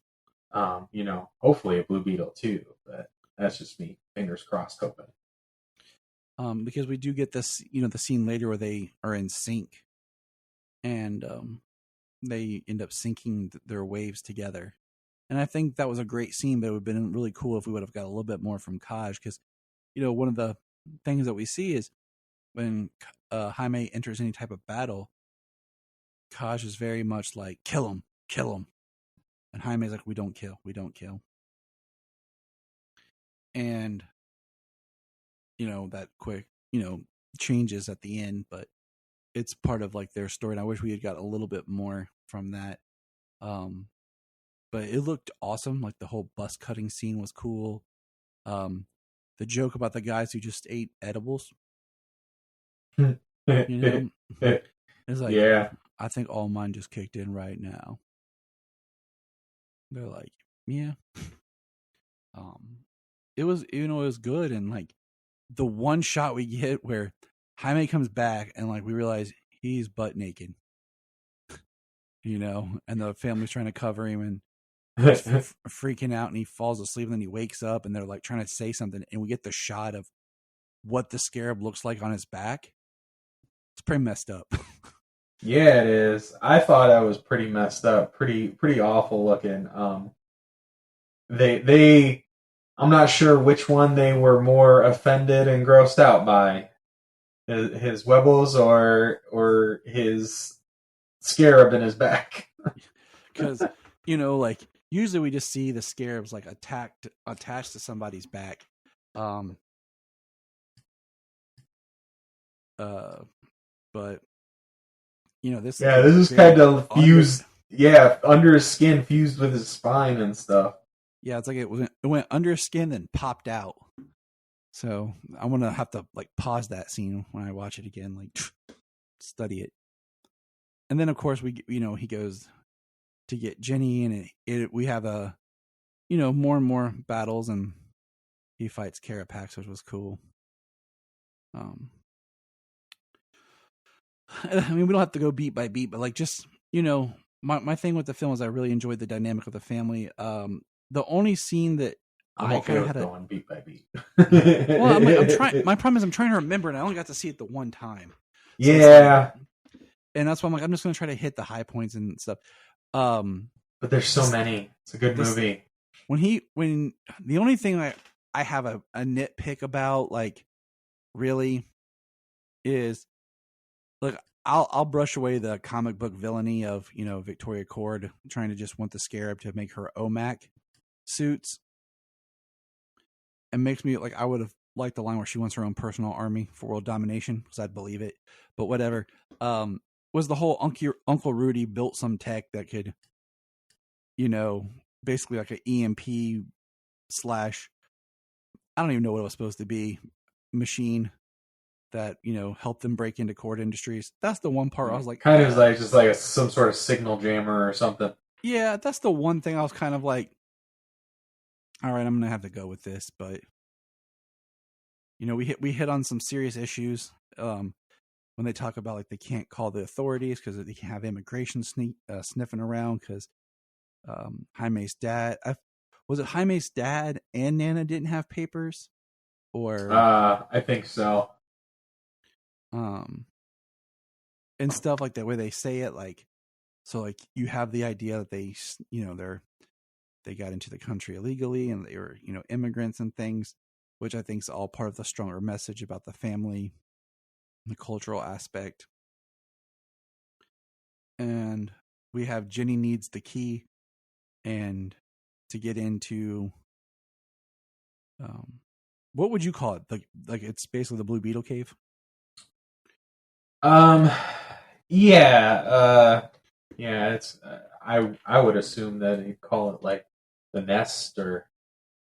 Hopefully a Blue Beetle too, but that's just me. Fingers crossed, hoping. Because we do get this, the scene later where they are in sync, and they end up syncing their waves together. And I think that was a great scene, but it would have been really cool if we would have got a little bit more from Kaj, because, one of the things that we see is when Jaime enters any type of battle, Kaj is very much like, kill him. And Jaime's like, we don't kill. and that quick changes at the end, but it's part of like their story, and I wish we had got a little bit more from that. But it looked awesome. Like the whole bus cutting scene was cool. The joke about the guys who just ate edibles, it's like, yeah, I think all mine just kicked in right now. They're like, yeah. It was, it was good, and like the one shot we get where Jaime comes back and like we realize he's butt naked, and the family's trying to cover him, and he's freaking out, and he falls asleep, and then he wakes up, and they're like trying to say something, and we get the shot of what the scarab looks like on his back. It's pretty messed up. Yeah, it is. I thought that was pretty messed up, pretty awful looking. They I'm not sure which one they were more offended and grossed out by, his webbles or his scarab in his back. Because like usually we just see the scarabs like attached to somebody's back, but this is kind of fused. Under his skin, fused with his spine and stuff. Yeah, it's like it went under his skin and popped out. So I'm gonna have to like pause that scene when I watch it again, like study it. And then of course he goes to get Jenny, and we have more and more battles, and he fights Carapax, which was cool. I mean, we don't have to go beat by beat, but like just my thing with the film is I really enjoyed the dynamic of the family. The only scene that I kind of had going beat by beat. Well, I'm trying. My problem is I'm trying to remember, and I only got to see it the one time. So yeah, and that's why I'm like, I'm just going to try to hit the high points and stuff. But there's so many. It's a good movie. When the only thing I have a nitpick about, like, really, is like I'll brush away the comic book villainy of Victoria Cord trying to just want the scarab to make her OMAC suits. It makes me like I would have liked the line where she wants her own personal army for world domination, because I'd believe it. But whatever. Was the whole Uncle Rudy built some tech that could, basically like an EMP / I don't even know what it was supposed to be, machine that helped them break into Cord Industries. That's the one part I was like, kind of like just like some sort of signal jammer or something. Yeah, that's the one thing I was kind of like, all right, I'm gonna have to go with this. But we hit on some serious issues when they talk about like they can't call the authorities because they can have immigration sniffing around because Jaime's dad. Was it Jaime's dad and Nana didn't have papers, or I think so. And stuff like that, where they say it like, so like you have the idea that they they got into the country illegally and they were immigrants and things, which I think is all part of the stronger message about the family, the cultural aspect. And we have Jenny needs the key, and to get into what would you call it? Like it's basically the Blue Beetle cave. Yeah, it's I would assume that they'd call it like the nest or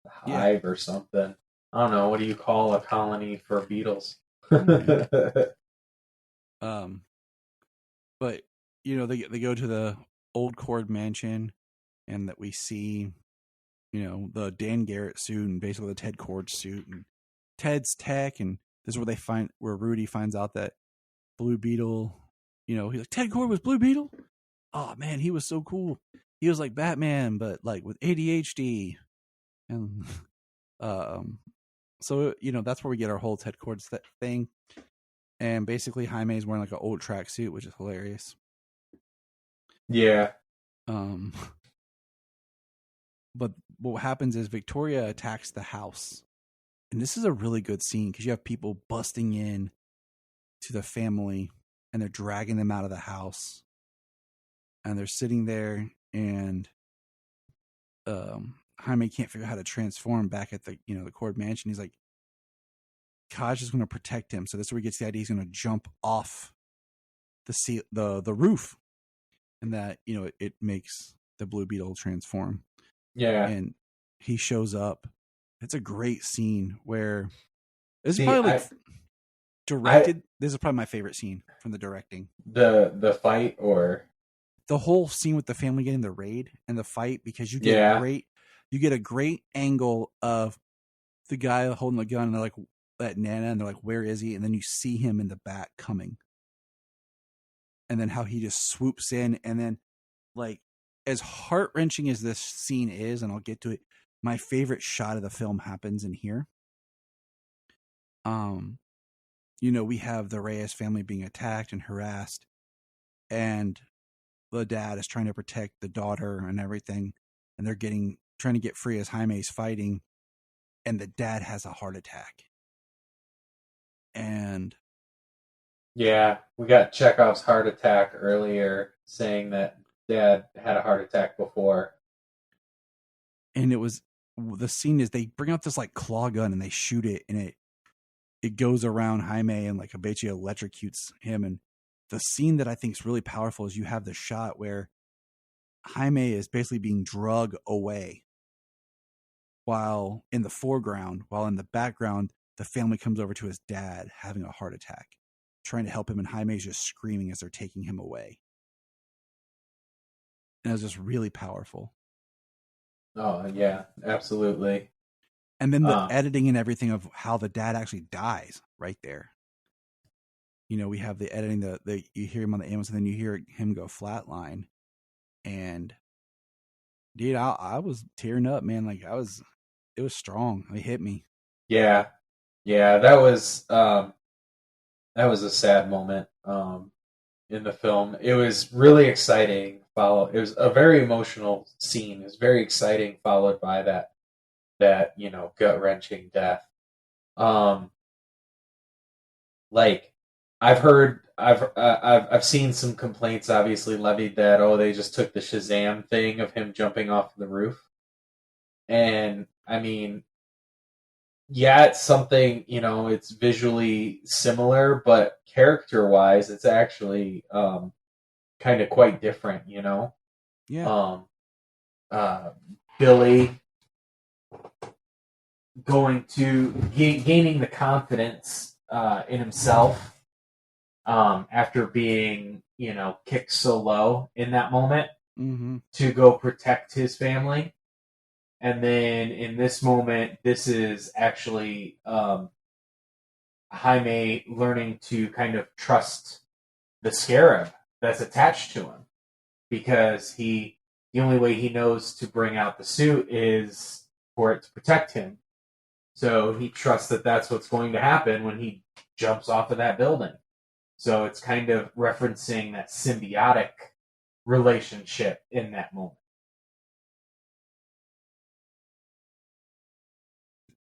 the hive or something. I don't know. What do you call a colony for beetles? But they go to the old Cord mansion, and that we see the Dan Garrett suit and basically the Ted Cord suit and Ted's tech, and this is where Rudy finds out that Blue Beetle, he's like, Ted Cord was Blue Beetle? Oh man, he was so cool. He was like Batman, but like with ADHD. And so that's where we get our whole Ted Cord thing. And basically Jaime's wearing like an old tracksuit, which is hilarious. Yeah. But what happens is Victoria attacks the house. And this is a really good scene because you have people busting in to the family and they're dragging them out of the house. And they're sitting there, and Jaime can't figure out how to transform back at the, the Cord Mansion. He's like, Kaj is going to protect him. So this is where he gets the idea he's going to jump off the roof, and that, it makes the Blue Beetle transform. Yeah. And he shows up. It's a great scene where this is probably directed. This is probably my favorite scene from the directing. The fight, or the whole scene with the family getting the raid and the fight, because you get a great angle of the guy holding the gun, and they're like, at Nana, and they're like, where is he? And then you see him in the back coming. And then how he just swoops in, and then, like, as heart-wrenching as this scene is, and I'll get to it, my favorite shot of the film happens in here. We have the Reyes family being attacked and harassed, and the dad is trying to protect the daughter and everything, and they're trying to get free as Jaime's fighting, and the dad has a heart attack. And yeah, we got Chekhov's heart attack earlier, saying that Dad had a heart attack before. And the scene is they bring out this like claw gun and they shoot it, and it goes around Jaime and like basically electrocutes him. And the scene that I think is really powerful is you have the shot where Jaime is basically being drugged away, while in the foreground, while in the background, the family comes over to his dad having a heart attack, trying to help him, and Jaime's just screaming as they're taking him away. And it was just really powerful. Oh, yeah, absolutely. And then the editing and everything of how the dad actually dies right there. We have the editing, you hear him on the ambulance, and then you hear him go flatline. And dude, I was tearing up, man. Like it was strong. It hit me. Yeah. Yeah, that was a sad moment in the film. It was really exciting. It was a very emotional scene. It was very exciting, followed by that gut-wrenching death. Like I've seen some complaints obviously levied that they just took the Shazam thing of him jumping off the roof. And I mean, yeah, it's something, it's visually similar, but character-wise, it's actually kind of quite different, Yeah. Billy gaining the confidence in himself after being, kicked so low in that moment to go protect his family. And then in this moment, this is actually Jaime learning to kind of trust the scarab that's attached to him, because the only way he knows to bring out the suit is for it to protect him. So he trusts that that's what's going to happen when he jumps off of that building. So it's kind of referencing that symbiotic relationship in that moment.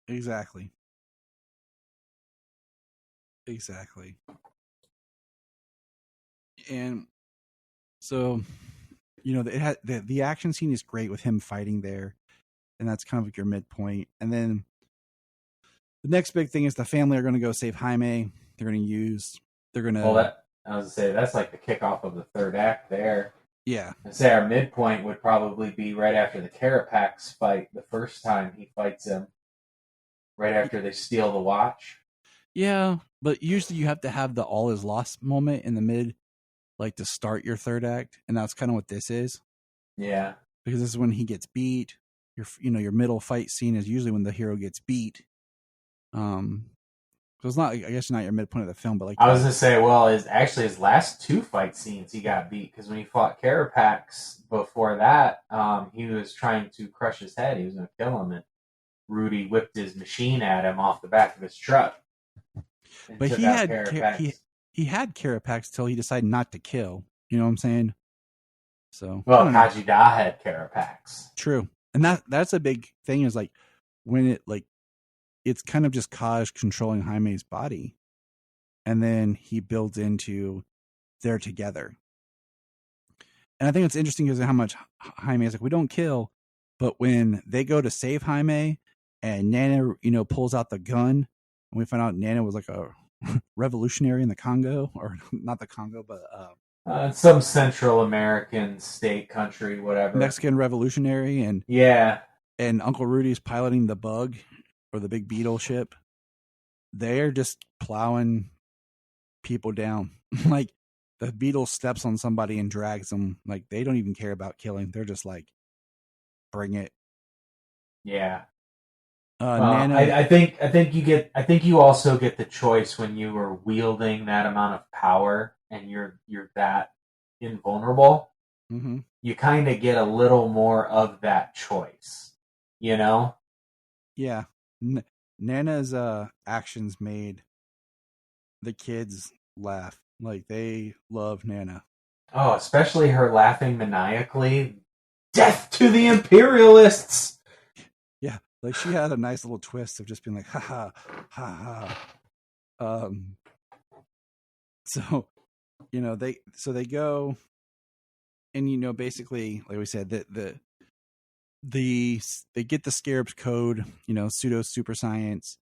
Exactly. And so, the action scene is great with him fighting there, and that's kind of like your midpoint. And then the next big thing is the family are going to go save Jaime. I was going to say, that's like the kickoff of the third act there. Yeah. I'd say our midpoint would probably be right after the Carapax fight, the first time he fights him. Right after they steal the watch. Yeah, but usually you have to have the all is lost moment in the mid, like to start your third act, and that's kind of what this is. Yeah, because this is when he gets beat. Your middle fight scene is usually when the hero gets beat. So it's not, I guess, not your midpoint of the film, but like I was gonna say, well, his last two fight scenes he got beat, because when he fought Carapax before that, he was trying to crush his head. He was gonna kill him, and Rudy whipped his machine at him off the back of his truck. But he had Carapax till he decided not to kill. You know what I'm saying? So Kajida had Carapax. True, and that's a big thing. Is like when it's kind of just Kaj controlling Jaime's body, and then he builds into they're together. And I think it's interesting because of how much Jaime is like, we don't kill, But when they go to save Jaime and Nana, pulls out the gun, and we find out Nana was like a revolutionary in the Congo, or not the Congo, but some Central American state, country, whatever. Mexican revolutionary, and and Uncle Rudy's piloting the Bug or the big Beetle ship. They're just plowing people down. Like the Beetle steps on somebody and drags them. Like they don't even care about killing. They're just like, bring it. Yeah. Nana, I think you also get the choice when you are wielding that amount of power and you're that invulnerable. Mm-hmm. You kind of get a little more of that choice, Yeah. Nana's actions made the kids laugh. Like they love Nana. Oh, especially her laughing maniacally. Death to the imperialists! Yeah, like she had a nice little twist of just being like, ha ha, ha ha. So, they go, and basically, like we said, they get the Scarab's code, pseudo super science,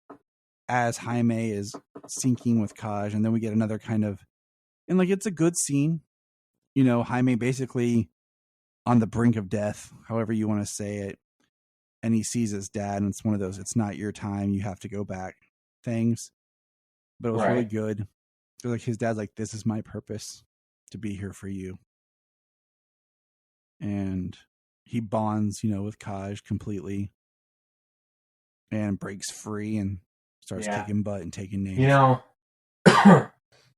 as Jaime is sinking with Kaj, and then we get another kind of, and like it's a good scene, Jaime basically on the brink of death, however you want to say it, and he sees his dad, and it's one of those, it's not your time, you have to go back things. But it was really good. Like his dad's like, this is my purpose, to be here for you. And he bonds, with Kaj completely and breaks free and starts kicking butt and taking names.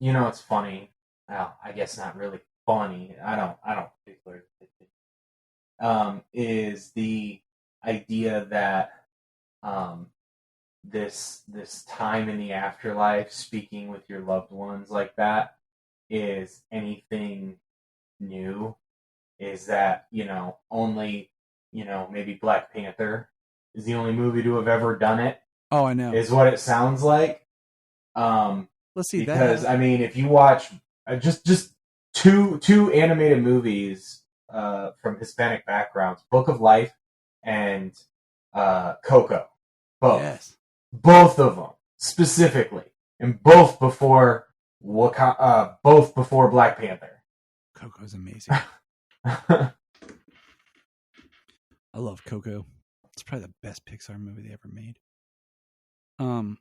It's funny. Well, I guess not really funny. I don't particularly is the idea that this time in the afterlife, speaking with your loved ones like that, is anything new. Is that, only, maybe Black Panther is the only movie to have ever done it. Oh, I know. Is what it sounds like. Let's see because, that. I mean, if you watch just two animated movies from Hispanic backgrounds, Book of Life and Coco. Both. Yes. Both of them, specifically. And both before Black Panther. Coco's amazing. I love Coco. It's probably the best Pixar movie they ever made. But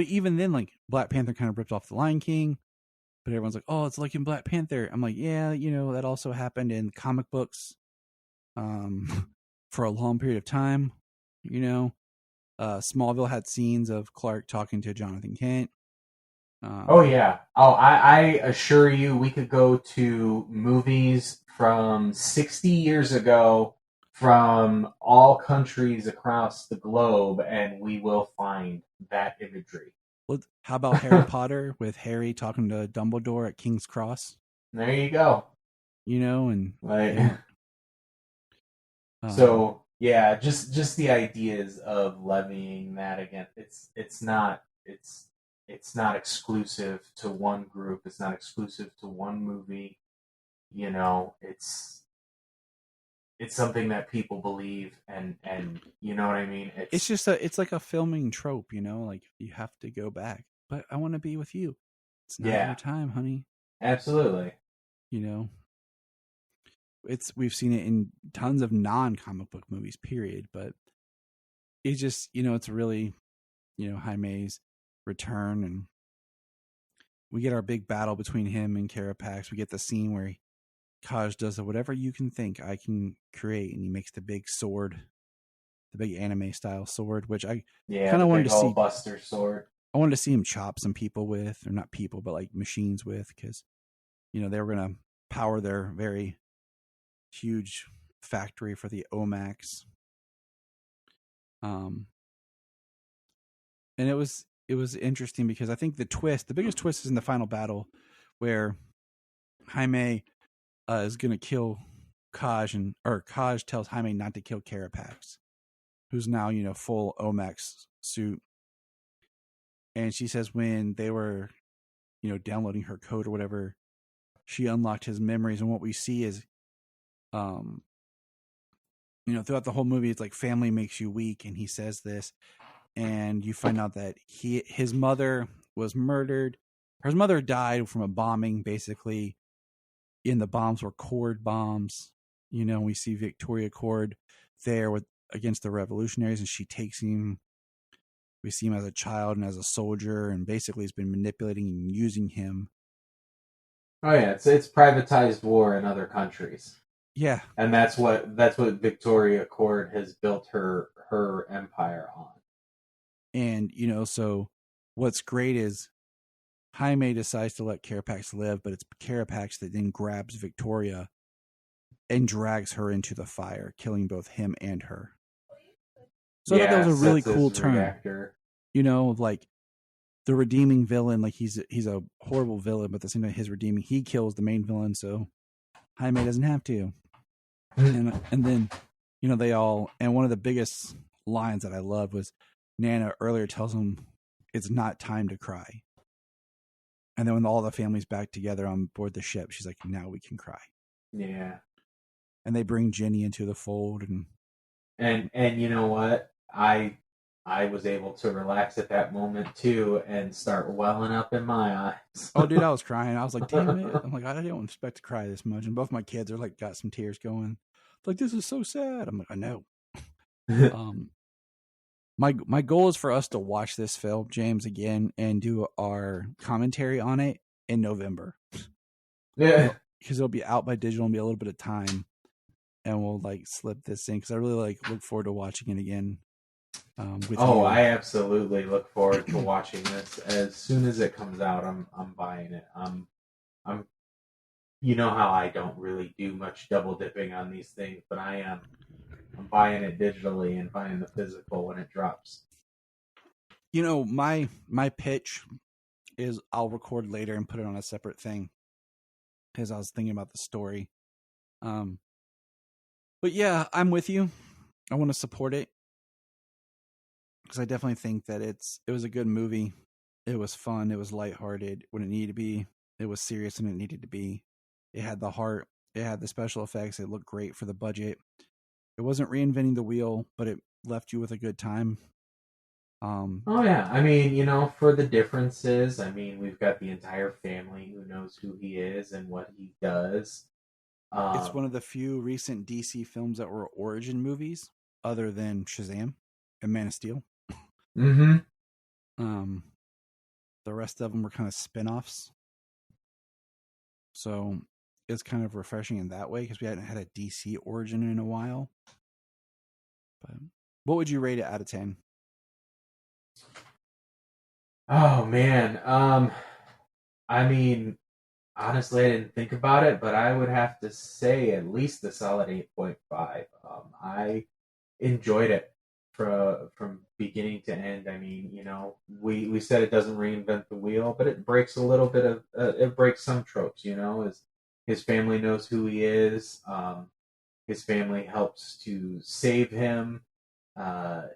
even then, like Black Panther kind of ripped off The Lion King, but everyone's like, "Oh, it's like in Black Panther." I'm like, "Yeah, that also happened in comic books, for a long period of time." Smallville had scenes of Clark talking to Jonathan Kent. Oh yeah. Oh, I assure you, we could go to movies from 60 years ago from all countries across the globe, and we will find that imagery. Well, how about Harry Potter with Harry talking to Dumbledore at King's Cross? There you go. And like, yeah. So yeah, just the ideas of levying that again. It's not exclusive to one group. It's not exclusive to one movie. It's something that people believe, and you know what I mean. It's like a filming trope, like you have to go back, but I want to be with you. It's not your time, honey. Absolutely. We've seen it in tons of non-comic book movies, period. But it's just, it's really, Jaime's return, and we get our big battle between him and Carapax. We get the scene where Kaj does whatever you can think I can create, and he makes the big sword, the big anime style sword, which I kind of wanted to see. Buster sword. I wanted to see him chop some people with, or not people, but like machines with, because they were gonna power their very huge factory for the Omax. And it was interesting because I think the biggest twist is in the final battle, where Jaime is going to kill Kaj, or Kaj tells Jaime not to kill Carapax, who's now, full Omax suit. And she says when they were, downloading her code or whatever, she unlocked his memories. And what we see is, throughout the whole movie, it's like family makes you weak, and he says this, and you find out that his mother was murdered. His mother died from a bombing, basically. And the bombs were Cord bombs. We see Victoria Cord there against the revolutionaries, and she takes him. We see him as a child and as a soldier, and basically has been manipulating and using him. Oh yeah, it's privatized war in other countries. Yeah, and that's what Victoria Cord has built her empire on. And so what's great is Jaime decides to let Carapax live, but it's Carapax that then grabs Victoria and drags her into the fire, killing both him and her. So I thought that was a really cool turn. Reactor. Like the redeeming villain, like he's a horrible villain, but at the same time he kills the main villain, so Jaime doesn't have to. and then they all, and one of the biggest lines that I loved was Nana earlier tells him it's not time to cry. And then when all the family's back together on board the ship, she's like, now we can cry. Yeah. And they bring Jenny into the fold, and you know what? I was able to relax at that moment too and start welling up in my eyes. Oh, dude, I was crying. I was like, damn it. I'm like, I didn't expect to cry this much. And both my kids are like, got some tears going. Like, this is so sad. I'm like, I know. My goal is for us to watch this film, James, again and do our commentary on it in November. Yeah. Because it'll be out by digital and be a little bit of time. And we'll slip this in because I really look forward to watching it again. With you. I absolutely look forward to watching this as soon as it comes out. I'm buying it. I'm you know how I don't really do much double dipping on these things, but I'm buying it digitally and buying the physical when it drops. My pitch is I'll record later and put it on a separate thing because I was thinking about the story. But yeah, I'm with you. I want to support it because I definitely think that it was a good movie. It was fun. It was lighthearted when it needed to be. It was serious when it needed to be. It had the heart. It had the special effects. It looked great for the budget. It wasn't reinventing the wheel, but it left you with a good time. Oh yeah, I mean, for the differences, we've got the entire family who knows who he is and what he does. It's one of the few recent DC films that were origin movies, other than Shazam and Man of Steel. Mm-hmm. The rest of them were kind of spin-offs. So it's kind of refreshing in that way because we hadn't had a DC origin in a while. But what would you rate it out of 10? Oh man, honestly, I didn't think about it, but I would have to say at least a solid 8.5. I enjoyed it from beginning to end. We said it doesn't reinvent the wheel, but it breaks a little bit of it breaks some tropes. His family knows who he is. His family helps to save him.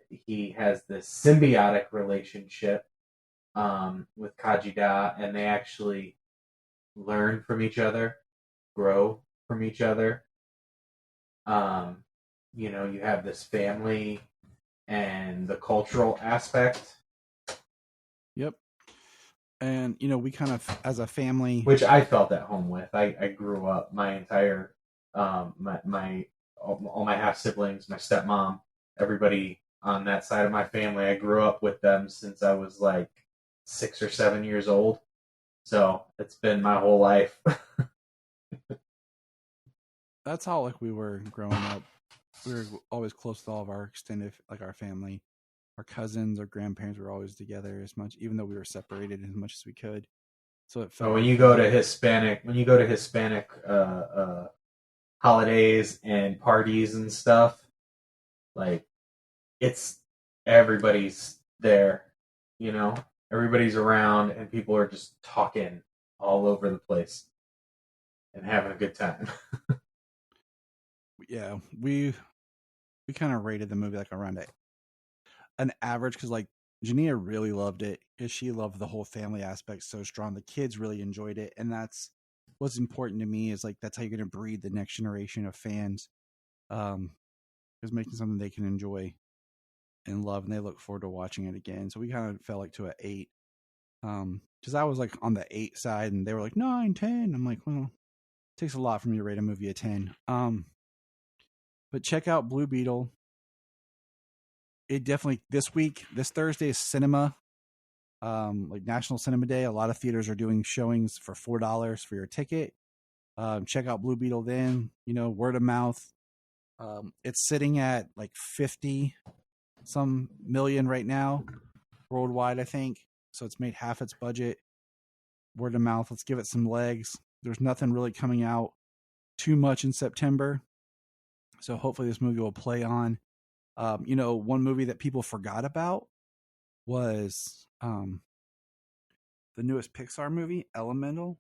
He has this symbiotic relationship with Kajida, and they actually learn from each other, grow from each other. You have this family and the cultural aspect. Yep. And, we kind of, as a family... Which I felt at home with. I grew up, my entire, all my half-siblings, my stepmom, everybody on that side of my family, I grew up with them since I was 6 or 7 years old. So it's been my whole life. That's how we were growing up. We were always close to all of our extended, our family, our cousins, our grandparents were always together as much, even though we were separated as much as we could. So it felt. When you go to Hispanic holidays and parties and stuff, it's everybody's there, everybody's around and people are just talking all over the place and having a good time. Yeah, we kind of rated the movie around an average because Jania really loved it because she loved the whole family aspect so strong. The kids really enjoyed it, and that's what's important to me is that's how you're going to breed the next generation of fans. is making something they can enjoy and love, and they look forward to watching it again. So we kind of fell like to an 8. Because I was like on the 8 side, and they were like 9, 10. I'm like, well, it takes a lot for me to rate a movie a 10. But check out Blue Beetle. It definitely this Thursday is cinema, like National Cinema Day. A lot of theaters are doing showings for $4 for your ticket. Check out Blue Beetle then. Word of mouth. It's sitting at like 50 some million right now worldwide, I think. So it's made half its budget. Word of mouth. Let's give it some legs. There's nothing really coming out too much in September. So hopefully this movie will play on. One movie that people forgot about was the newest Pixar movie, Elemental,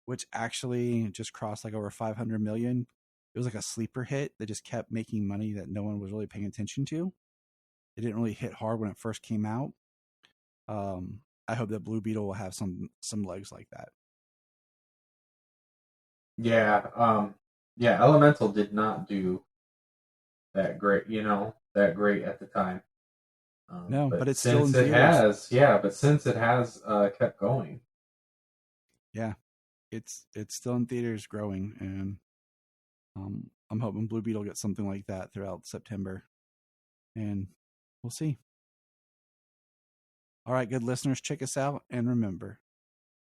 which actually just crossed like over 500 million. It was like a sleeper hit that just kept making money that no one was really paying attention to. It didn't really hit hard when it first came out. I hope that Blue Beetle will have some legs like that. Yeah, Elemental did not do that great, that great at the time. No, but it's still in theaters. But since it has kept going. Yeah, it's still in theaters growing, and I'm hoping Blue Beetle gets something like that throughout September, and we'll see. All right, good listeners, check us out, and remember,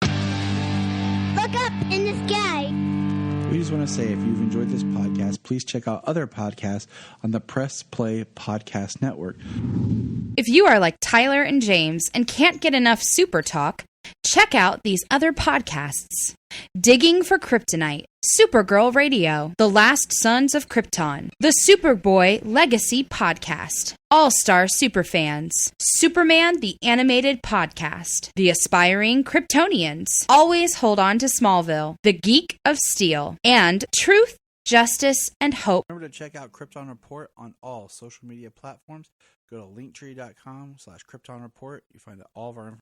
look up in the sky. We just want to say, if you've enjoyed this podcast, please check out other podcasts on the Press Play Podcast Network. If you are like Tyler and James and can't get enough super talk, check out these other podcasts. Digging for Kryptonite, Supergirl Radio, The Last Sons of Krypton, The Superboy Legacy Podcast, All-Star Superfans, Superman the Animated Podcast, The Aspiring Kryptonians, Always Hold On to Smallville, The Geek of Steel, and Truth, Justice, and Hope. Remember to check out Krypton Report on all social media platforms. Go to linktree.com/Krypton Report. You find all of our information.